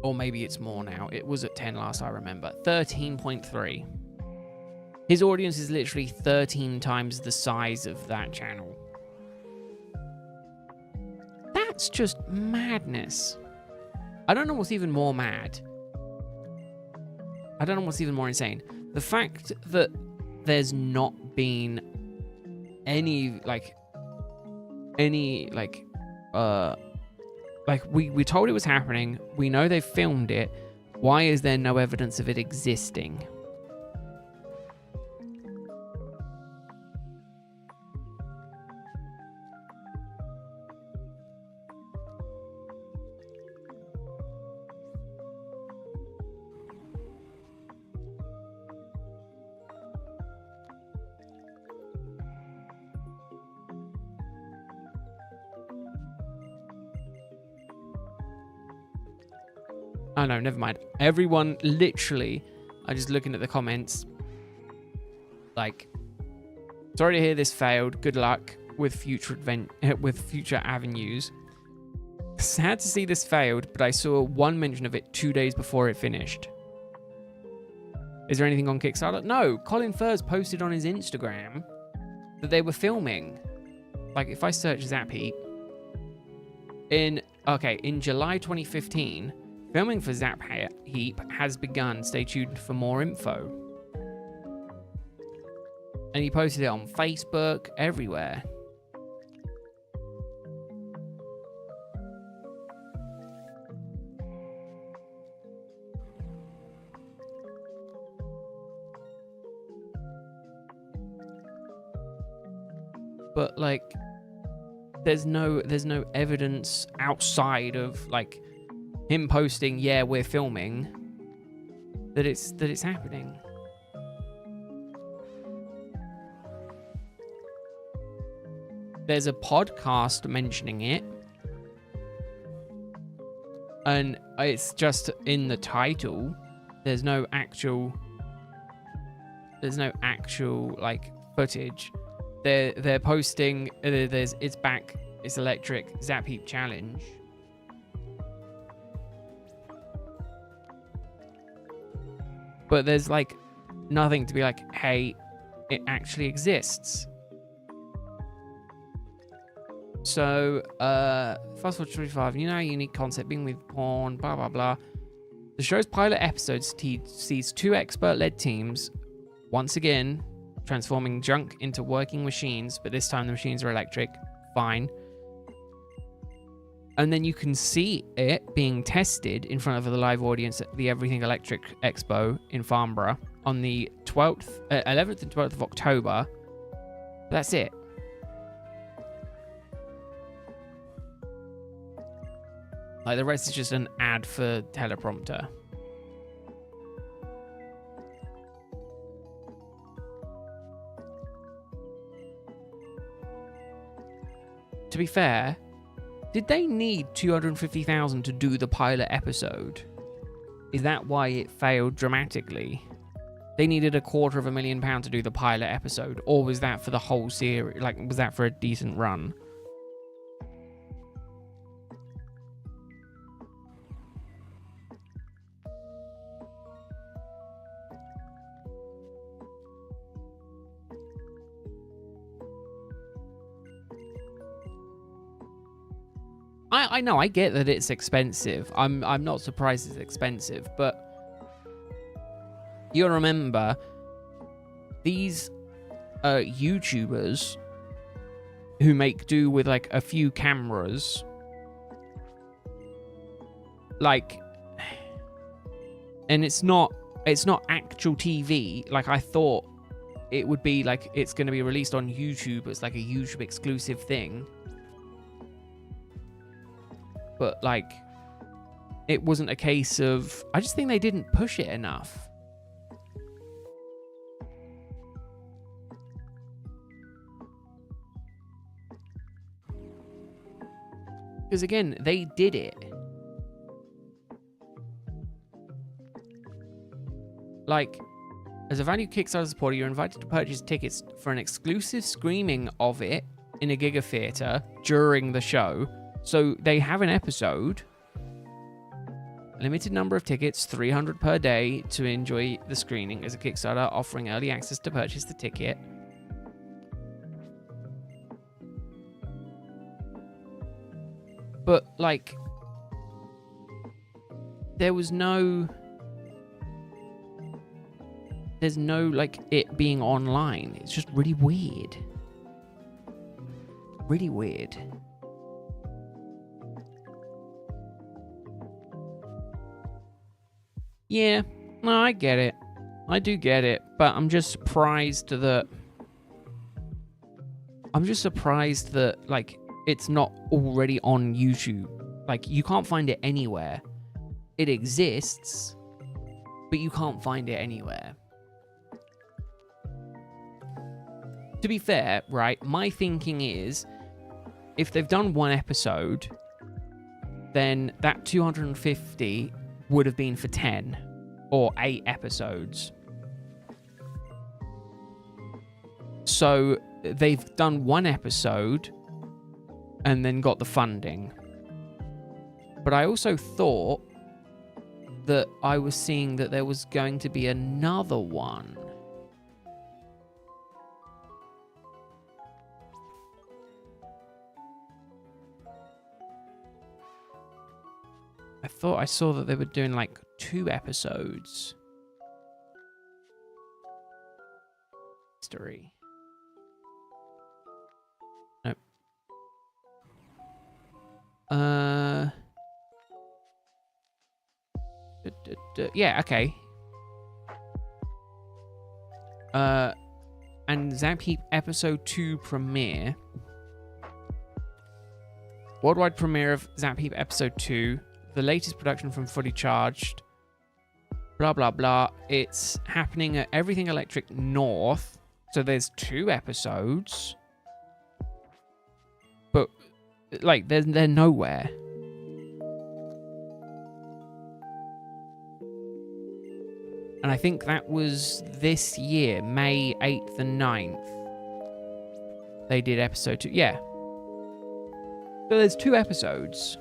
Or maybe it's more now. It was at 10 last I remember. 13.3. His audience is literally 13 times the size of that channel. That's just madness. I don't know what's even more mad. I don't know what's even more insane. The fact that there's not been any we told it was happening. We know they filmed it. Why is there no evidence of it existing? Oh no, never mind. Everyone literally, I'm just looking at the comments. Like, sorry to hear this failed. Good luck with future avenues. Sad to see this failed, but I saw one mention of it 2 days before it finished. Is there anything on Kickstarter? No, Colin Furze posted on his Instagram that they were filming. Like, if I search Zap Heap, in July 2015, filming for Zap Heap has begun. Stay tuned for more info. And he posted it on Facebook, everywhere. But like, there's no evidence outside of like him posting, yeah, we're filming, that it's happening. There's a podcast mentioning it, and it's just in the title. There's no actual like footage. They're posting. It's back. It's electric. Zap Heap challenge. But there's like nothing to be like, hey, it actually exists. So, Fast Forward 25, you know, unique concept being with porn, blah, blah, blah. The show's pilot episode sees 2 expert-led teams, once again, transforming junk into working machines, but this time the machines are electric. Fine. And then you can see it being tested in front of the live audience at the Everything Electric Expo in Farnborough on the 11th and 12th of October. That's it. Like, the rest is just an ad for teleprompter. To be fair, did they need $250,000 to do the pilot episode? Is that why it failed dramatically? They needed £250,000 to do the pilot episode, or was that for the whole series? Like, was that for a decent run? I know, I get that it's expensive. I'm not surprised it's expensive, but you remember these YouTubers who make do with like a few cameras, like, and it's not actual TV like I thought it would be. Like, it's going to be released on YouTube as like a YouTube exclusive thing. But, like, it wasn't a case of... I just think they didn't push it enough. Because, again, they did it. Like, as a value Kickstarter supporter, you're invited to purchase tickets for an exclusive screening of it in a Giga Theatre during the show. So they have an episode, a limited number of tickets, 300 per day, to enjoy the screening as a Kickstarter, offering early access to purchase the ticket. But, like, there's no, like, it being online. It's just really weird. Really weird. Yeah, no, I get it. I do get it, but I'm just surprised that... like, it's not already on YouTube. Like, you can't find it anywhere. It exists, but you can't find it anywhere. To be fair, right, my thinking is, if they've done one episode, then that 250 would have been for 10 or 8 episodes. So they've done one episode and then got the funding. But I also thought that I was seeing that there was going to be another one. I thought I saw that they were doing like 2 episodes. History. Yeah, okay. And Zap Heap episode 2 premiere. Worldwide premiere of Zap Heap episode 2. The latest production from Fully Charged. Blah, blah, blah. It's happening at Everything Electric North. So there's 2 episodes. But, like, they're nowhere. And I think that was this year, May 8th and 9th. They did episode 2. Yeah. So there's 2 episodes.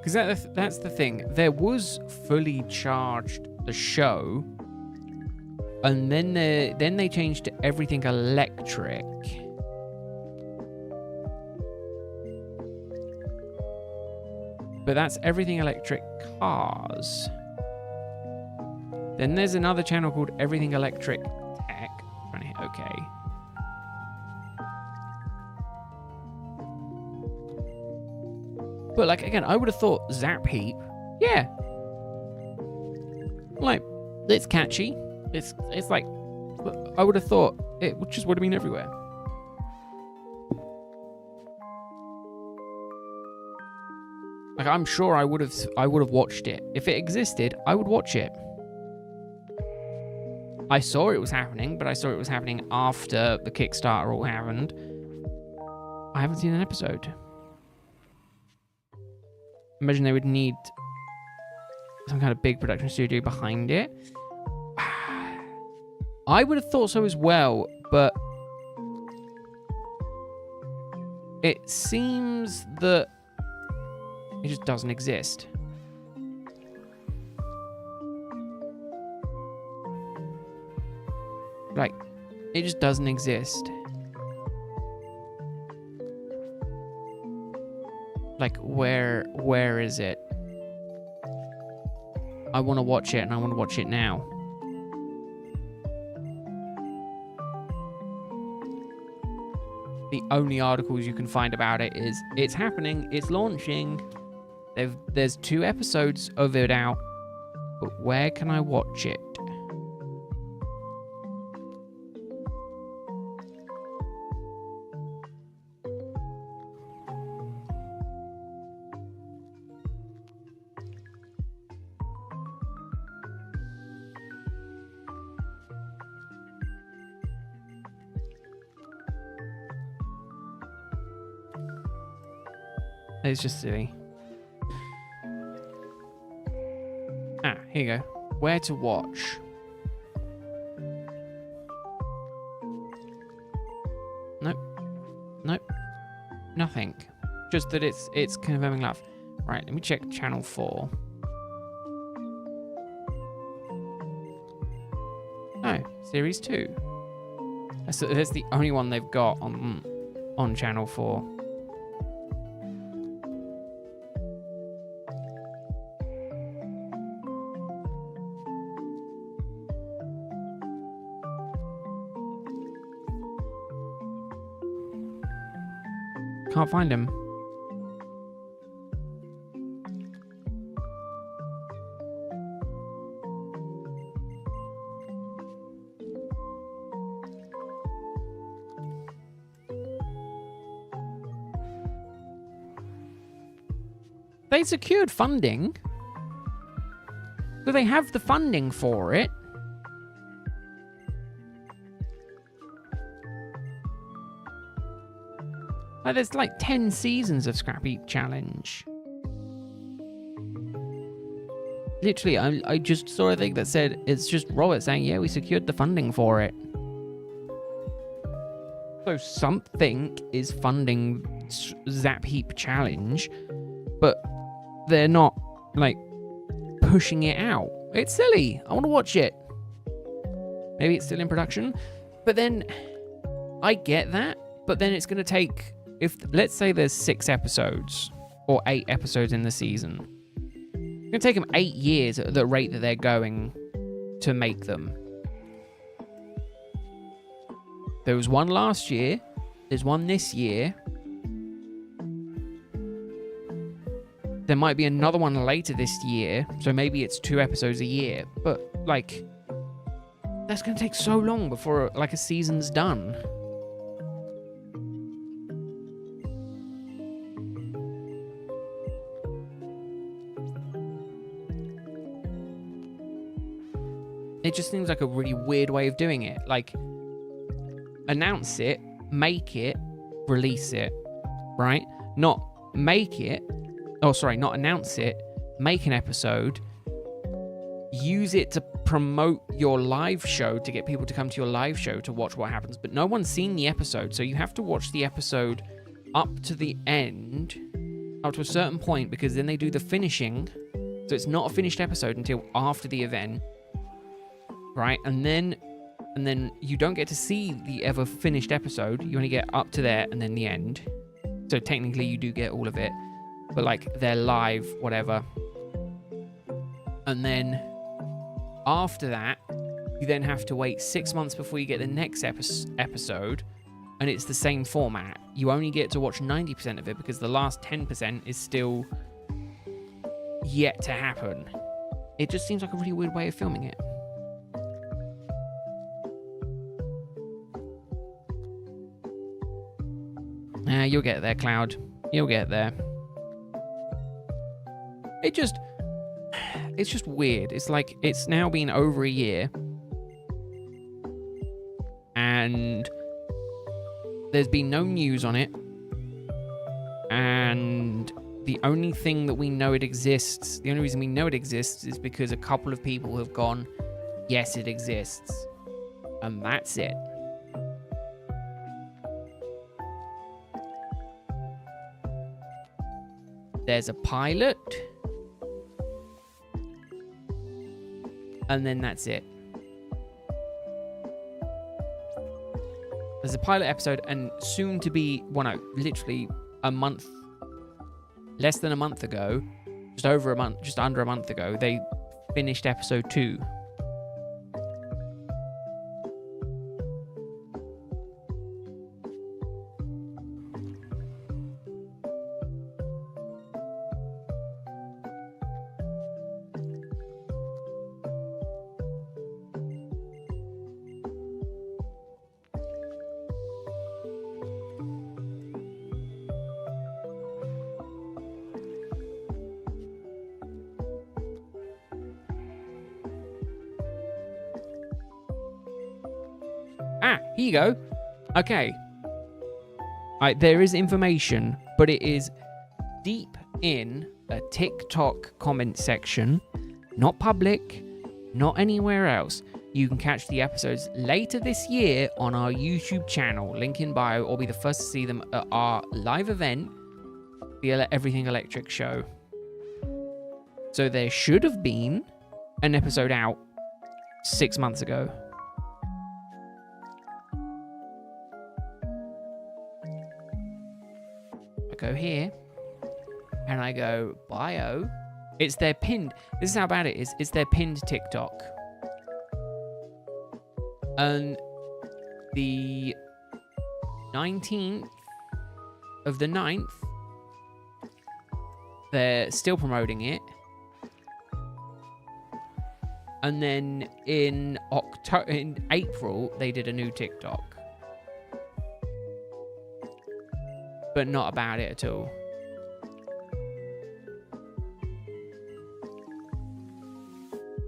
Because that's the thing. There was Fully Charged, the show, and then they changed to Everything Electric. But that's Everything Electric Cars. Then there's another channel called Everything Electric Tech. Trying to hit OK. But, like, again, I would have thought Zap Heap, yeah. Like, it's catchy. It's like, I would have thought it just would have been everywhere. Like, I'm sure I would have watched it. If it existed, I would watch it. I saw it was happening, but I saw it was happening after the Kickstarter all happened. I haven't seen an episode. Imagine they would need some kind of big production studio behind it. I would have thought so as well, but it seems that it just doesn't exist. Like, it just doesn't exist. Like, where is it? I want to watch it, and I want to watch it now. The only articles you can find about it is, it's happening, it's launching. There's 2 episodes of it out, but where can I watch it? It's just silly. Ah, here you go. Where to watch. Nope. Nope. Nothing. Just that it's confirming love. Right, let me check channel 4. Oh, series 2. That's the only one they've got on channel 4. Can't find him. They secured funding. So they have the funding for it. Like, there's like 10 seasons of Scrappy Challenge. Literally, I just saw a thing that said, it's just Robert saying, yeah, we secured the funding for it. So something is funding Zap Heap Challenge, but they're not, like, pushing it out. It's silly. I want to watch it. Maybe it's still in production. But then, I get that. But then it's going to take, let's say there's 6 episodes or 8 episodes in the season. It's going to take them 8 years at the rate that they're going to make them. There was one last year. There's one this year. There might be another one later this year. So maybe it's 2 episodes a year. But, like, that's going to take so long before, like, a season's done. It just seems like a really weird way of doing it. Like, announce it, make it, release it, right? Not make it, not announce it, make an episode, use it to promote your live show, to get people to come to your live show to watch what happens, but no one's seen the episode, so you have to watch the episode up to the end, up to a certain point, because then they do the finishing, so it's not a finished episode until after the event, right? And then you don't get to see the ever finished episode. You only get up to there and then the end. So technically you do get all of it, but like they're live, whatever. And then after that, you then have to wait 6 months before you get the next episode, and it's the same format. You only get to watch 90% of it because the last 10% is still yet to happen. It just seems like a really weird way of filming it. You'll get there, Cloud. You'll get there. It's just weird. It's like, it's now been over a year, and there's been no news on it, and the only thing that we know it exists, the only reason we know it exists is because a couple of people have gone, yes, it exists, and that's it. There's a pilot, and then that's it. There's a pilot episode, and soon to be, literally less than a month ago, just under a month ago, they finished episode 2. Here you go. Okay. There is information, but it is deep in a TikTok comment section, not public, not anywhere else. You can catch the episodes later this year on our YouTube channel, link in bio, or be the first to see them at our live event, the Everything Electric show. So there should have been an episode out 6 months ago. Go here, and I go bio. It's their pinned. This is how bad it is. It's their pinned TikTok. And the 19th of the 9th, they're still promoting it. And then in April, they did a new TikTok. But not about it at all.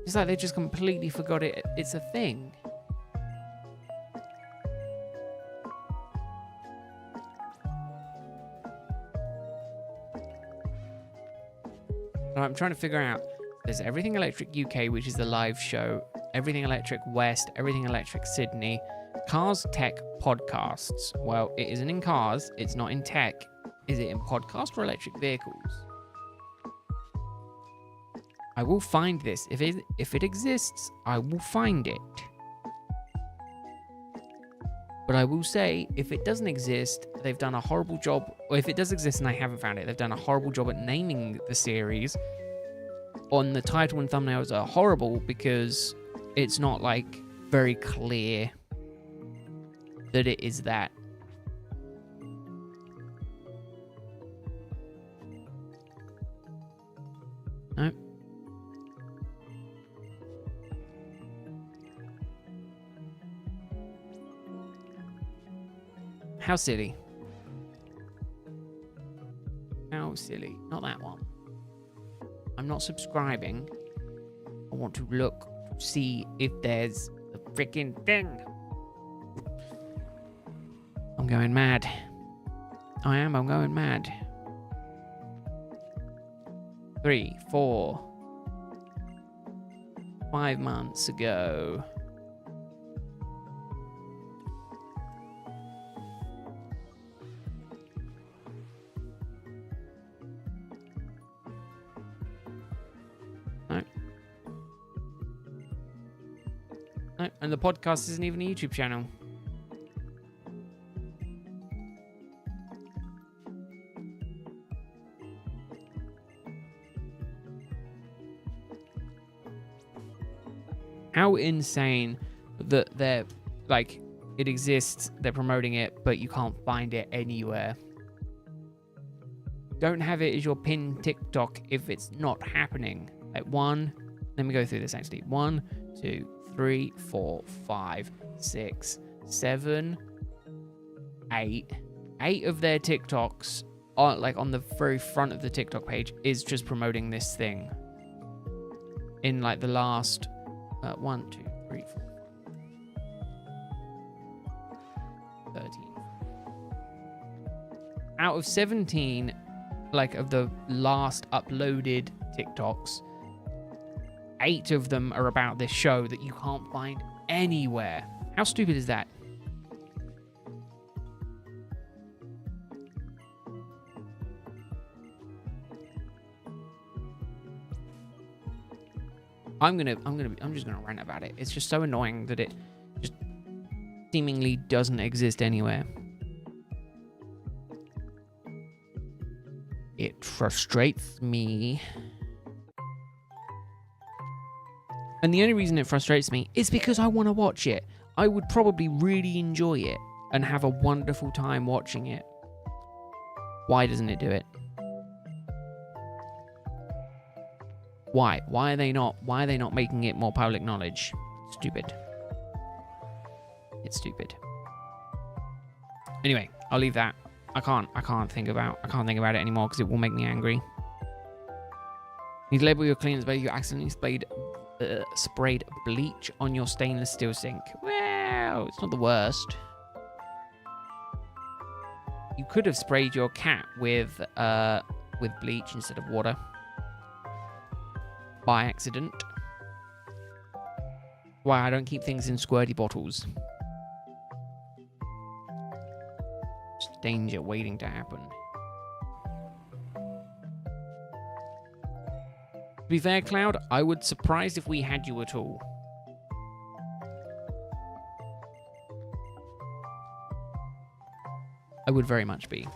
It's like they just completely forgot it's a thing. I'm trying to figure out. There's Everything Electric UK, which is the live show. Everything Electric West. Everything Electric Sydney. Cars Tech Podcasts. Well, it isn't in cars. It's not in tech. Is it in podcast or electric vehicles? I will find this. If it exists, I will find it. But I will say, if it doesn't exist, they've done a horrible job. Or if it does exist and I haven't found it, they've done a horrible job at naming the series. On the title and thumbnails are horrible because it's not like very clear that it is that. No. How silly. How silly. Not that one. I'm not subscribing. I want to look to see if there's a freaking thing. I'm going mad. I'm going mad. 3, 4, 5 months ago. No, and the podcast isn't even a YouTube channel. How insane that they're like, it exists, they're promoting it, but you can't find it anywhere. Don't have it as your pinned TikTok if it's not happening. Like let me go through this actually. 1, 2, 3, 4, 5, 6, 7, 8. 8 of their TikToks are like on the very front of the TikTok page is just promoting this thing. In like the last 1, 2, 3, 4, 13. Out of 17, like of the last uploaded TikToks, 8 of them are about this show that you can't find anywhere. How stupid is that? I'm just gonna rant about it. It's just so annoying that it just seemingly doesn't exist anywhere. It frustrates me. And the only reason it frustrates me is because I want to watch it. I would probably really enjoy it and have a wonderful time watching it. Why doesn't it do it? Why? Why are they not making it more public knowledge? Stupid. It's stupid. Anyway, I'll leave that. I can't think about it anymore because it will make me angry. You label your cleaners, but you accidentally sprayed bleach on your stainless steel sink. Well, it's not the worst. You could have sprayed your cat with bleach instead of water. By accident. Why I don't keep things in squirty bottles. Just danger waiting to happen. To be fair, Cloud, I would surprised if we had you at all. I would very much be.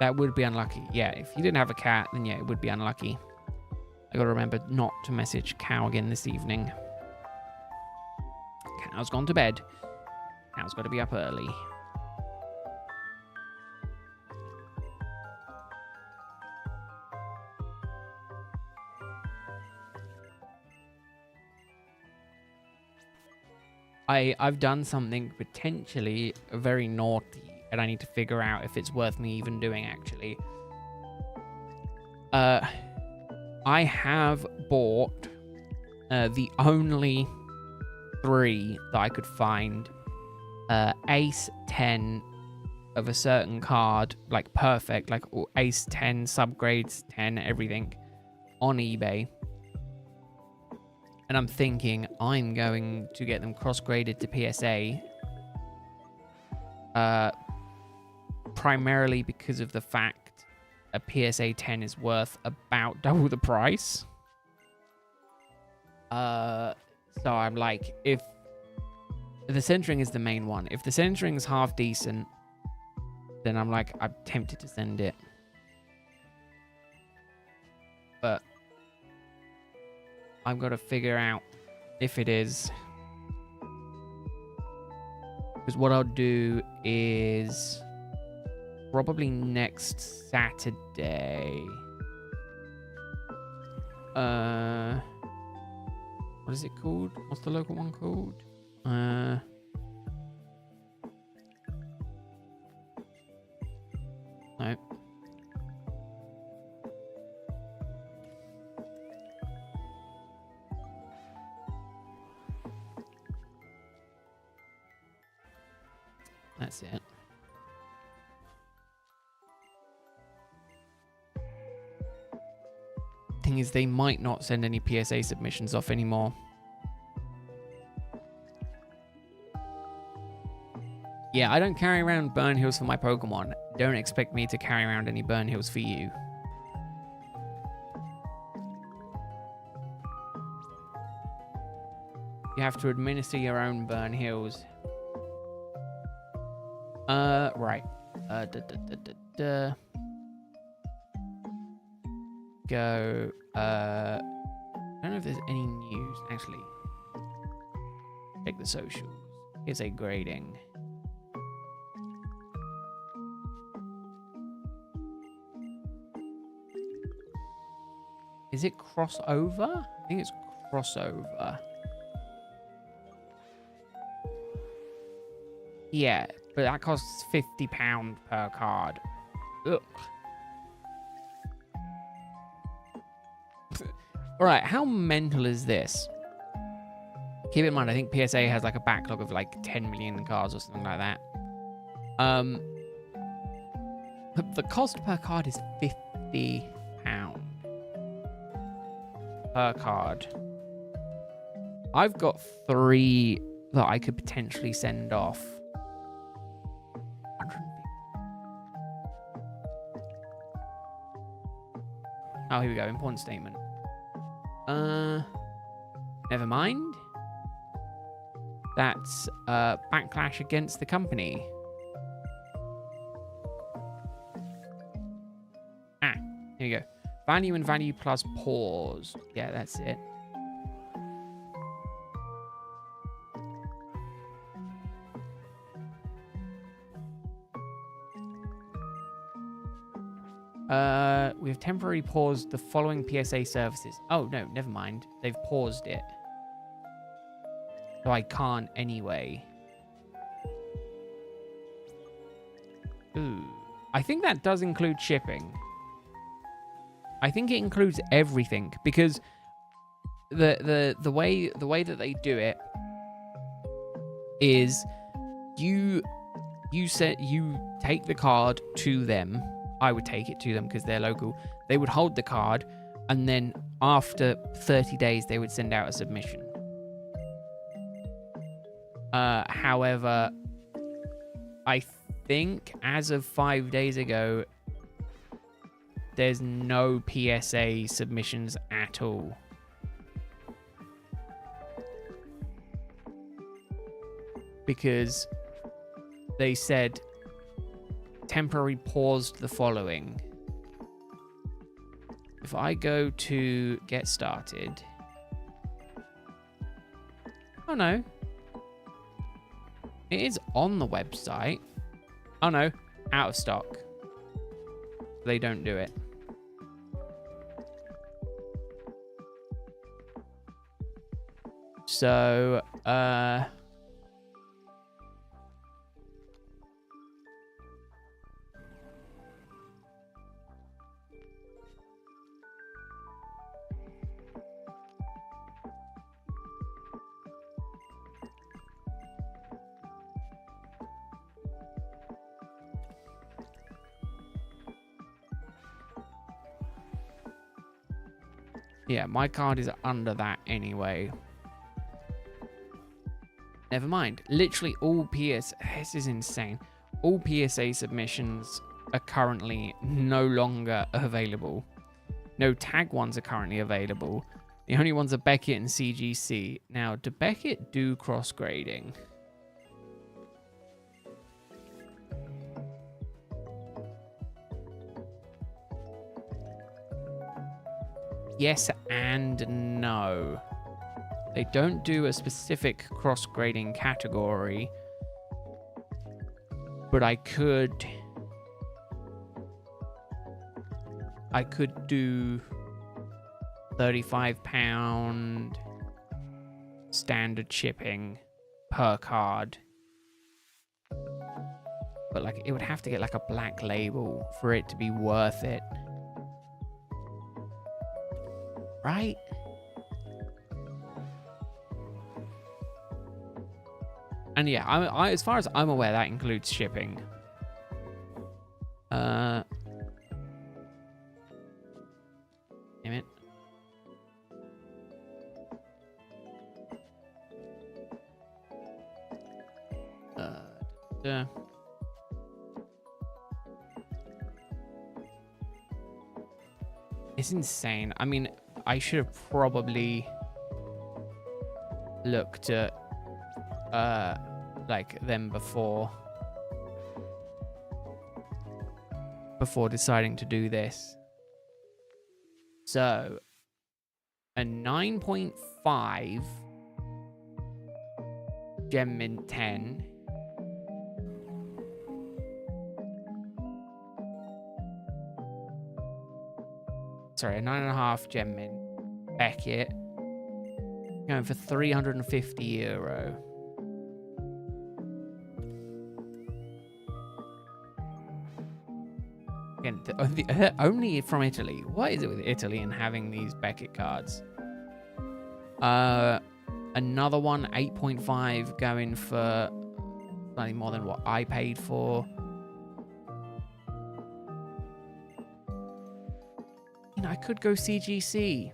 That would be unlucky. Yeah, if you didn't have a cat, then yeah, it would be unlucky. I gotta remember not to message Cow again this evening. Cow's gone to bed. Cow's gotta be up early. I've done something potentially very naughty, and I need to figure out if it's worth me even doing, actually. I have bought the only 3 that I could find Ace 10 of a certain card, like perfect, like Ace 10, subgrades 10, everything, on eBay. And I'm thinking I'm going to get them cross-graded to PSA. Primarily because of the fact a PSA 10 is worth about double the price. So I'm like, if the centering is the main one, if the centering is half decent, then I'm like, I'm tempted to send it. But I've got to figure out if it is. Because what I'll do is probably next Saturday. What is it called? What's the local one called? No. That's it. Thing is, they might not send any PSA submissions off anymore. Yeah, I don't carry around burn heals for my Pokemon. Don't expect me to carry around any burn heals for you. You have to administer your own burn heals. Right. Go. I don't know if there's any news. Actually, check the socials. Here's a grading. Is it crossover? I think it's crossover. Yeah, but that costs £50 per card. Ugh. Alright, how mental is this? Keep in mind, I think PSA has like a backlog of like 10 million cards or something like that. The cost per card is £50 per card. I've got 3 that I could potentially send off. Oh, here we go. Important statement. Never mind. That's backlash against the company. Ah, here we go. Value and value plus pause. Yeah, that's it. We have temporarily paused the following PSA services. Oh, no, never mind. They've paused it. So I can't anyway. Ooh. I think that does include shipping. I think it includes everything because the way that they do it is you take the card to them. I would take it to them because they're local. They would hold the card, and then after 30 days, they would send out a submission. However, I think as of 5 days ago, there's no PSA submissions at all. Because they said temporarily paused the following. If I go to get started. Oh no. It is on the website. Oh no, out of stock. They don't do it. So, yeah, my card is under that anyway. Never mind. Literally all PS... This is insane. All PSA submissions are currently no longer available. No tag ones are currently available. The only ones are Beckett and CGC. Now, do Beckett do cross-grading? Yes and no. They don't do a specific cross-grading category, but I could do £35 standard shipping per card, but like it would have to get like a black label for it to be worth it, right? And yeah, I as far as I'm aware, that includes shipping. Damn it. It's insane. I mean, I should have probably looked at like them before deciding to do this. So a 9.5 Gem Mint 10. Sorry, a 9.5 Gem Mint Beckett going for €350. Again, only from Italy. What is it with Italy and having these Beckett cards? Another one, 8.5, going for slightly more than what I paid for. You know, I could go CGC.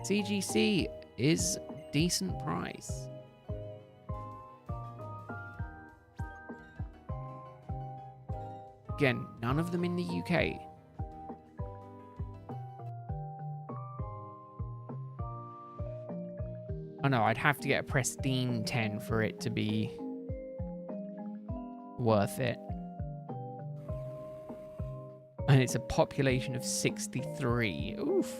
CGC is decent price. Again, none of them in the UK. Oh no, I'd have to get a pristine 10 for it to be worth it. And it's a population of 63. Oof.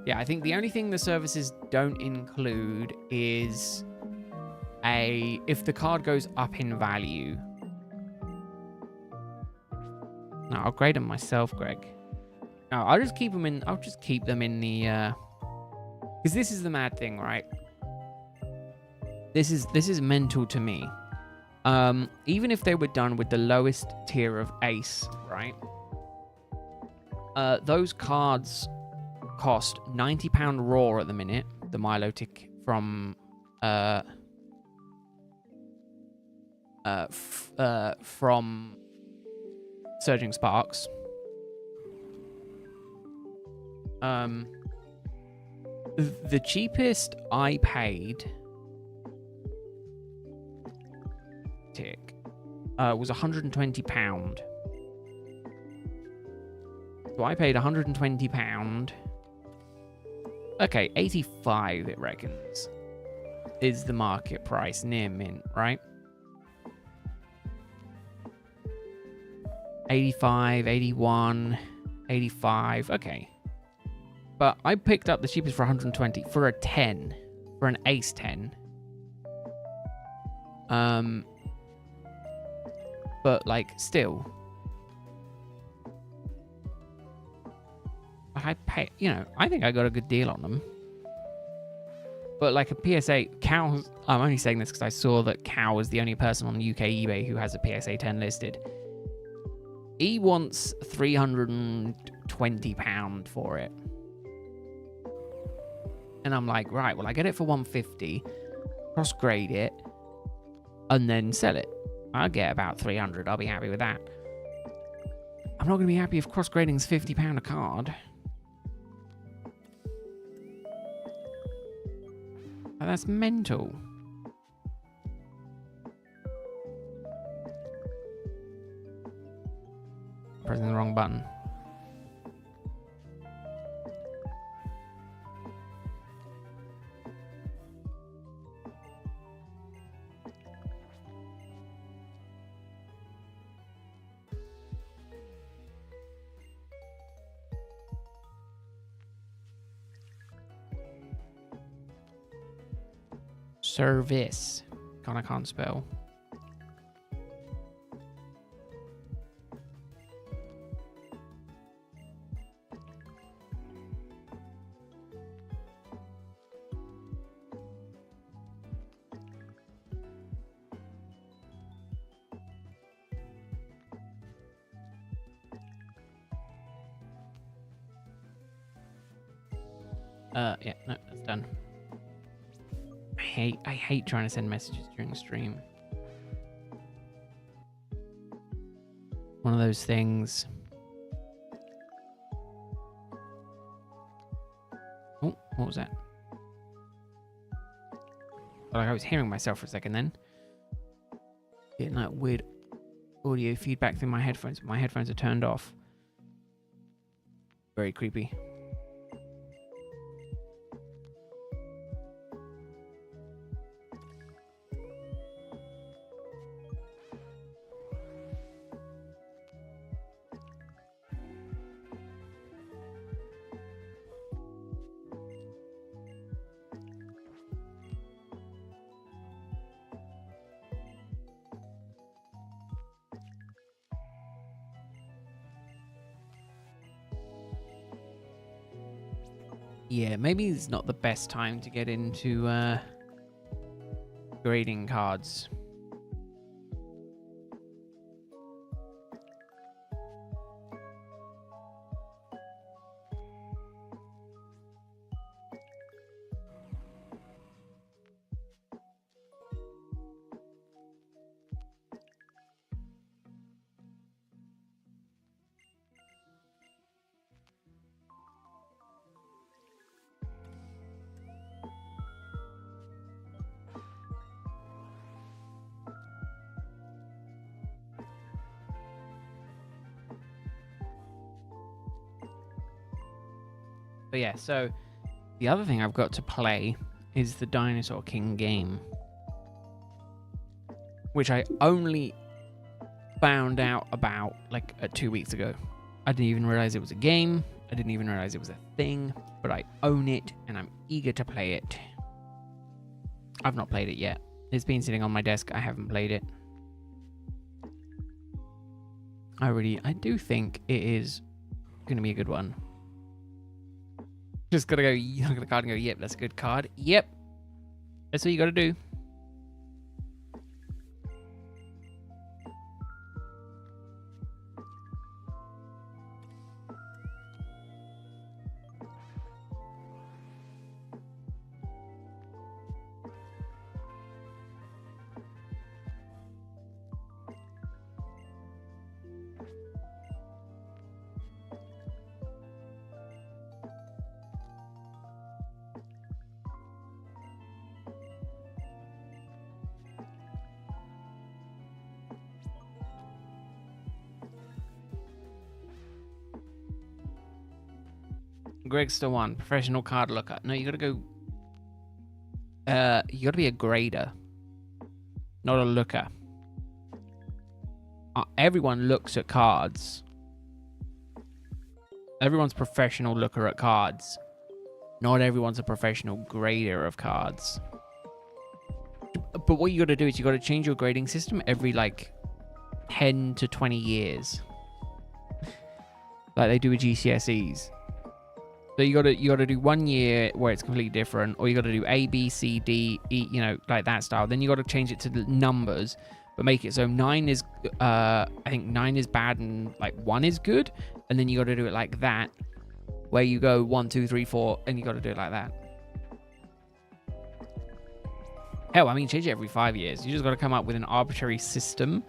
Yeah, I think the only thing the services don't include is if the card goes up in value. No, I'll grade them myself, Greg. No, I'll just keep them in. I'll just keep them in the. Because this is the mad thing, right? This is mental to me. Even if they were done with the lowest tier of Ace, right? Those cards cost £90 raw at the minute. The Milotic from Surging Sparks. The cheapest I paid was £120. So I paid £120. Okay, 85 it reckons is the market price near mint, right? 85, 81, 85, okay. But I picked up the cheapest for 120 for a 10, for an Ace 10. But like still, I pay, you know, I think I got a good deal on them. But like a PSA, Cow, I'm only saying this because I saw that Cow was the only person on UK eBay who has a PSA 10 listed. He wants £320 for it. And I'm like, right, well, I get it for 150, cross-grade it, and then sell it. I'll get about 300. I'll be happy with that. I'm not going to be happy if cross-grading's £50 a card. Oh, that's mental. Pressing the wrong button. Service. God, I can't spell. Yeah, no, that's done. I hate trying to send messages during the stream. One of those things. Oh, what was that? Like I was hearing myself for a second then. Getting that weird audio feedback through my headphones. My headphones are turned off. Very creepy. Yeah, maybe it's not the best time to get into grading cards. But yeah, so the other thing I've got to play is the Dinosaur King game, which I only found out about like 2 weeks ago. I didn't even realize it was a game. I didn't even realize it was a thing, but I own it and I'm eager to play it. I've not played it yet. It's been sitting on my desk. I haven't played it. I do think it is going to be a good one. Just gotta go look at the card and go, yep, that's a good card. Yep. That's what you gotta do. Greg's still one. Professional card looker. No, you gotta go. You gotta be a grader, not a looker. Everyone looks at cards. Everyone's professional looker at cards. Not everyone's a professional grader of cards. But what you gotta do is you gotta change your grading system every like 10 to 20 years, like they do with GCSEs. So you gotta do 1 year where it's completely different, or you gotta do A, B, C, D, E, you know, like that style. Then you gotta change it to the numbers, but make it so 9 is, I think 9 is bad and like 1 is good, and then you gotta do it like that, where you go 1, 2, 3, 4, and you gotta do it like that. Hell, I mean, change it every 5 years. You just gotta come up with an arbitrary system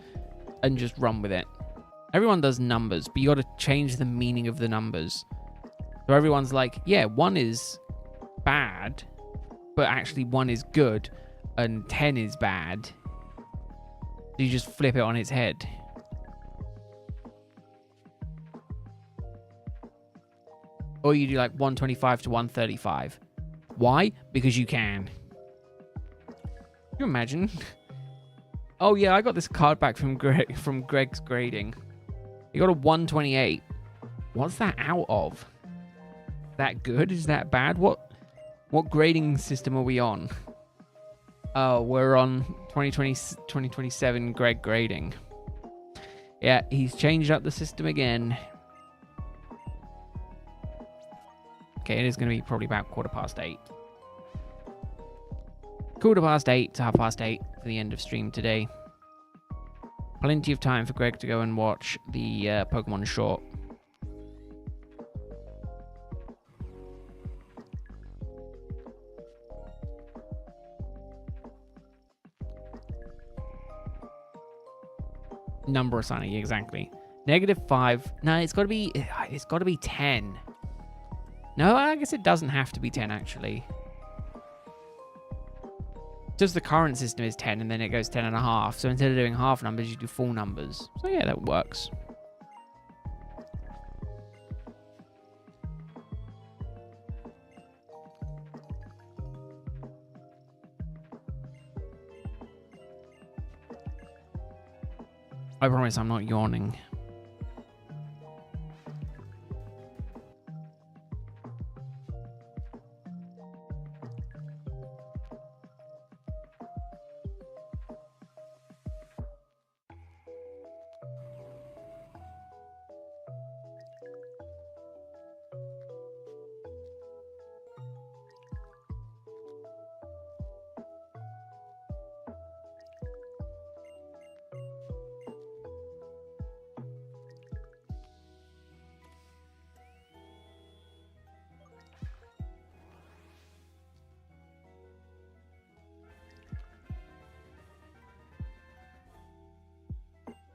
and just run with it. Everyone does numbers, but you got to change the meaning of the numbers. So everyone's like, yeah, 1 is bad, but actually 1 is good, and 10 is bad. So you just flip it on its head. Or you do like 125 to 135. Why? Because you can. Can you imagine? Oh yeah, I got this card back from Greg's grading. You got a 128. What's that out of? That good? Is that bad? What grading system are we on? Oh, we're on 2027 Greg grading. Yeah, he's changed up the system again. Okay, it is going to be probably about 8:15. 8:15 to 8:30 for the end of stream today. Plenty of time for Greg to go and watch the Pokemon short. Number assigning, exactly. -5. No, it's got to be 10. No, I guess it doesn't have to be 10 actually. Just the current system is 10 and then it goes 10.5. So instead of doing half numbers, you do full numbers. So yeah, that works. I promise I'm not yawning.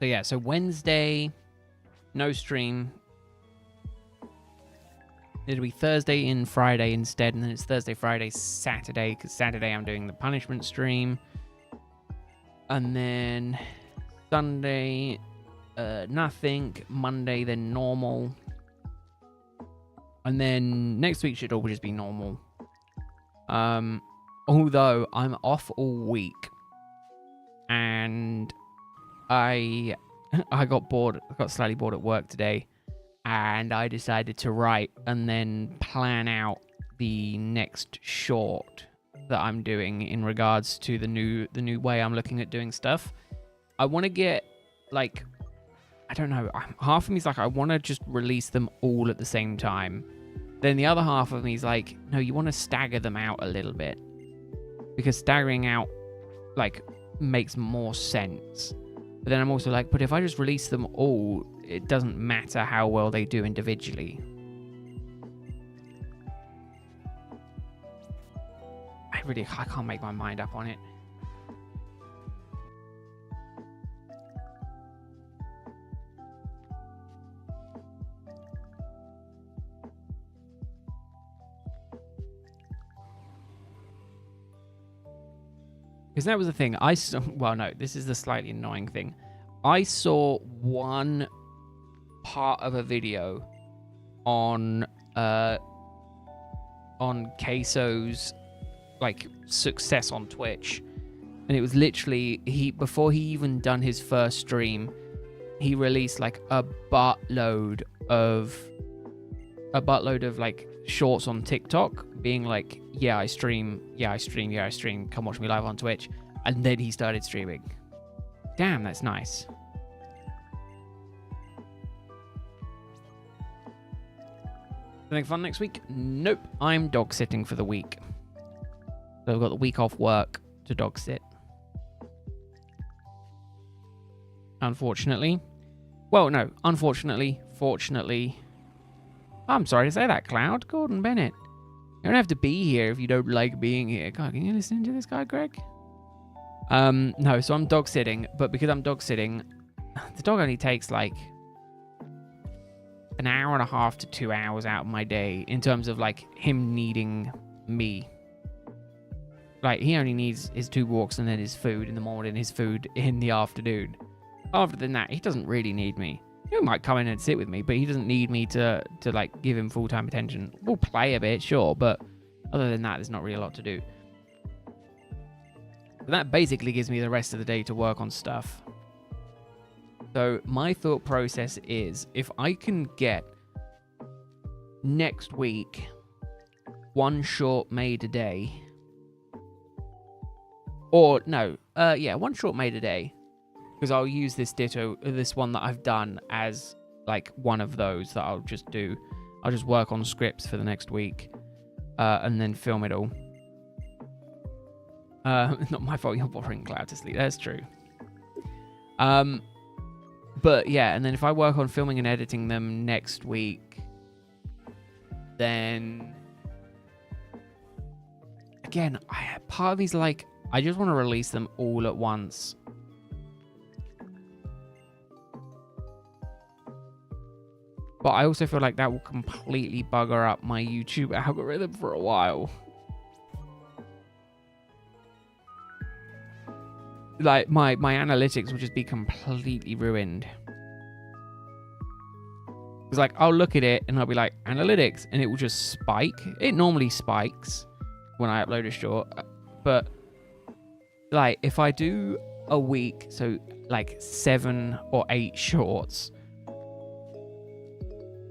So yeah, so Wednesday, no stream. It'll be Thursday and Friday instead, and then it's Thursday, Friday, Saturday, because Saturday I'm doing the punishment stream. And then Sunday, nothing. Monday, then normal. And then next week should all just be normal. Although I'm off all week. And I got bored. I got slightly bored at work today, and I decided to write and then plan out the next short that I'm doing in regards to the new way I'm looking at doing stuff. I want to get like, I don't know. Half of me is like, I want to just release them all at the same time. Then the other half of me is like, no, you want to stagger them out a little bit, because staggering out like makes more sense. But then I'm also like, but if I just release them all, it doesn't matter how well they do individually. I can't make my mind up on it. Because that was the thing. I saw... Well, no, this is the slightly annoying thing. I saw one part of a video on Queso's like success on Twitch, and it was literally before he even done his first stream, he released like a buttload of like shorts on TikTok being like, yeah, I stream, come watch me live on Twitch. And then he started streaming. Damn, that's nice. Something fun next week? Nope, I'm dog sitting for the week. So I've got the week off work to dog sit. Unfortunately. Well, no, unfortunately, fortunately. I'm sorry to say that, Cloud. Gordon Bennett. You don't have to be here if you don't like being here. God, can you listen to this guy, Greg? No, so I'm dog sitting, but because I'm dog sitting, the dog only takes like an hour and a half to 2 hours out of my day in terms of like him needing me. Like, he only needs his 2 walks and then his food in the morning, his food in the afternoon. Other than that, he doesn't really need me. He might come in and sit with me, but he doesn't need me to like give him full-time attention. We'll play a bit, sure, but other than that, there's not really a lot to do. But that basically gives me the rest of the day to work on stuff. So my thought process is, if I can get next week 1 short made a day, or no, 1 short made a day, because I'll use this one that I've done as like one of those that I'll just do. I'll just work on scripts for the next week, and then film it all. Not my fault you're bothering Cloud to sleep. That's true. But yeah, and then if I work on filming and editing them next week, then again, part of me's like, I just want to release them all at once. But I also feel like that will completely bugger up my YouTube algorithm for a while. Like, my analytics will just be completely ruined. It's like, I'll look at it and I'll be like, analytics, and it will just spike. It normally spikes when I upload a short. But, like, if I do a week, so, like, 7 or 8 shorts,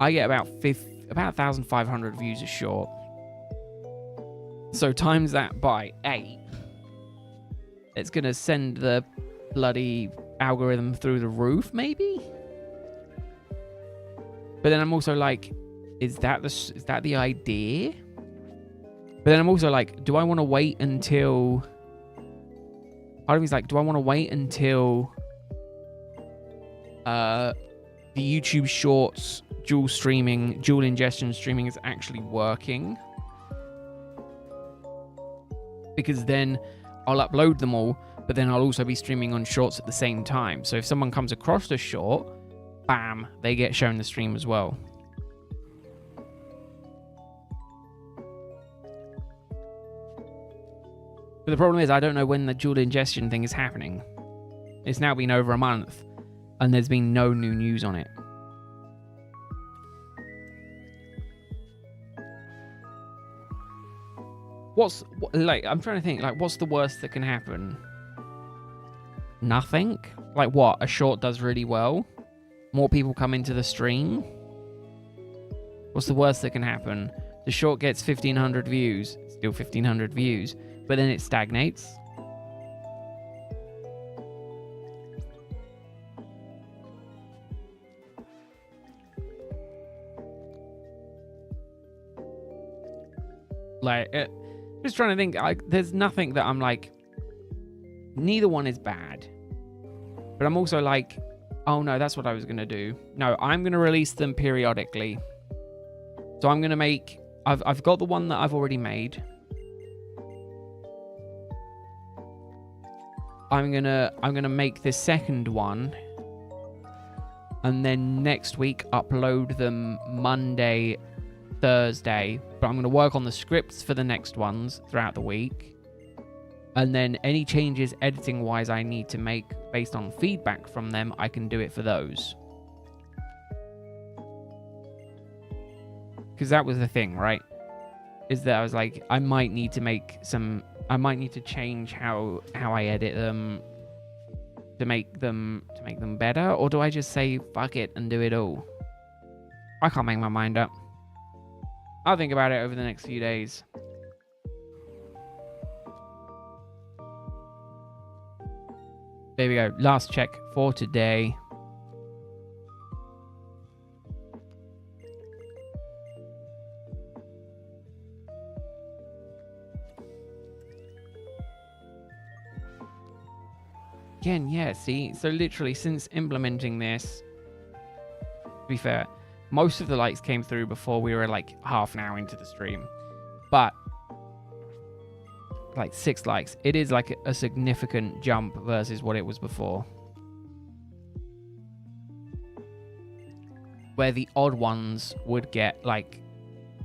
I get about 1,500 views a short. So times that by 8, it's going to send the bloody algorithm through the roof, maybe? But then I'm also like, is that the idea? But then I'm also like, do I want to wait until... Part of me's like, do I want to wait until the YouTube Shorts dual ingestion streaming is actually working? Because then I'll upload them all, but then I'll also be streaming on shorts at the same time. So if someone comes across the short, bam, they get shown the stream as well. But the problem is, I don't know when the dual ingestion thing is happening. It's now been over a month, and there's been no new news on it. I'm trying to think, like, what's the worst that can happen? Nothing? Like, what? A short does really well? More people come into the stream? What's the worst that can happen? The short gets 1,500 views. Still 1,500 views. But then it stagnates. Like, just trying to think, there's nothing that I'm like, neither one is bad. But I'm also like, oh no, that's what I was going to do. No, I'm going to release them periodically. So I'm going to make, I've got the one that I've already made. I'm gonna make the second one, and then next week upload them Monday, Thursday. But I'm gonna work on the scripts for the next ones throughout the week, and then any changes editing wise I need to make based on feedback from them, I can do it for those. Because that was the thing, right? Is that I was like, I might need to change how I edit them to make them better, or do I just say fuck it and do it all? I can't make my mind up. I'll think about it over the next few days. There we go. Last check for today. Again, yeah, see? So literally since implementing this, to be fair, most of the likes came through before we were like half an hour into the stream. But like 6 likes. It is like a significant jump versus what it was before. where the odd ones would get like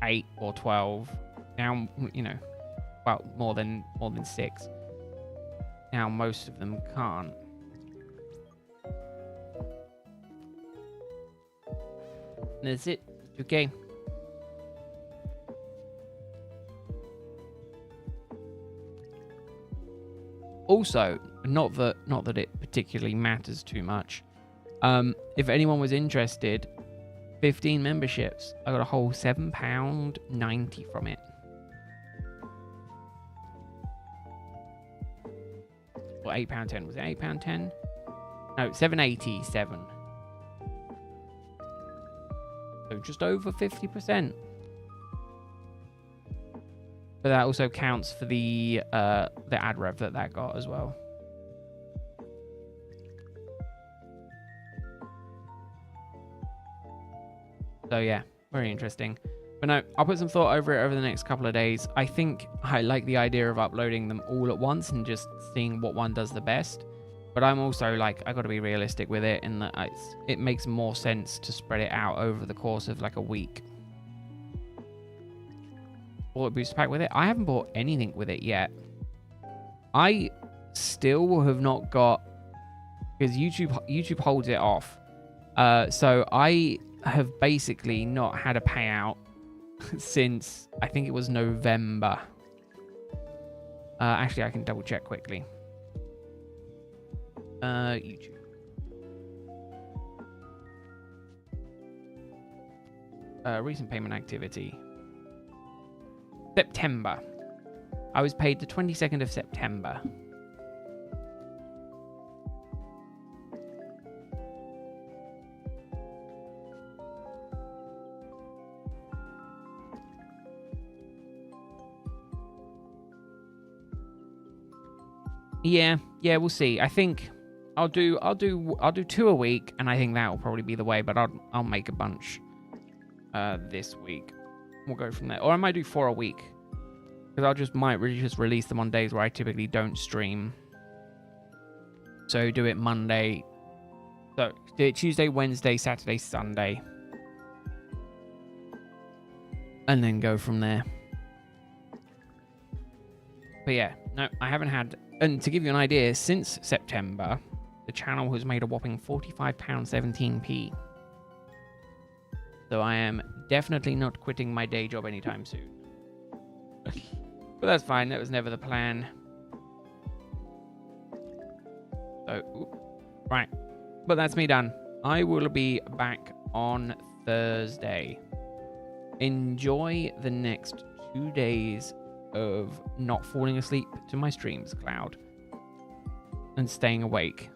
8 or 12. Now, you know, well, more than 6. Now most of them can't. And that's it. Okay. Also, not that it particularly matters too much. If anyone was interested, 15 memberships. I got a whole £7.90 from it. Or £8.10. Was it £8.10? No, £7.87. So just over 50%. But that also counts for the ad rev that got as well. So yeah, very interesting. But no, I'll put some thought over it over the next couple of days. I think I like the idea of uploading them all at once and just seeing what one does the best. But I'm also like, I got to be realistic with it, in that it makes more sense to spread it out over the course of like a week. Bought a booster pack with it. I haven't bought anything with it yet. I still have not got, because YouTube holds it off. So I have basically not had a payout since I think it was November. Actually, I can double check quickly. YouTube. Recent payment activity. September. I was paid the 22nd of September. Yeah, we'll see. I think I'll do 2 a week, and I think that will probably be the way. But I'll make a bunch this week. We'll go from there, or I might do 4 a week, because might just release them on days where I typically don't stream. So do it Monday. So do it Tuesday, Wednesday, Saturday, Sunday, and then go from there. But yeah, no, I haven't had. And to give you an idea, since September, the channel has made a whopping £45.17p. So I am definitely not quitting my day job anytime soon. But that's fine. That was never the plan. So, right. But that's me done. I will be back on Thursday. Enjoy the next 2 days of not falling asleep to my streams, Cloud, and staying awake.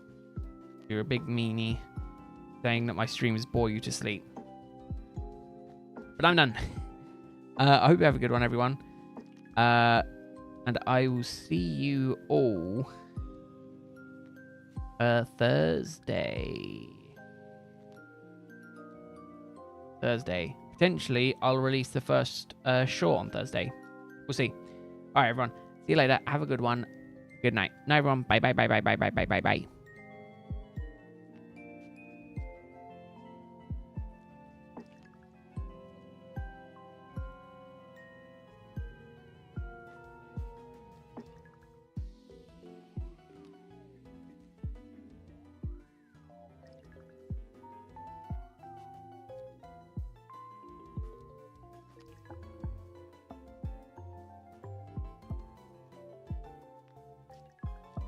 You're a big meanie saying that my streams bore you to sleep. But I'm done. I hope you have a good one, everyone. And I will see you all Thursday. Potentially, I'll release the first short on Thursday. We'll see. All right, everyone. See you later. Have a good one. Good night. Night, everyone. Bye, bye, bye, bye, bye, bye, bye, bye, bye.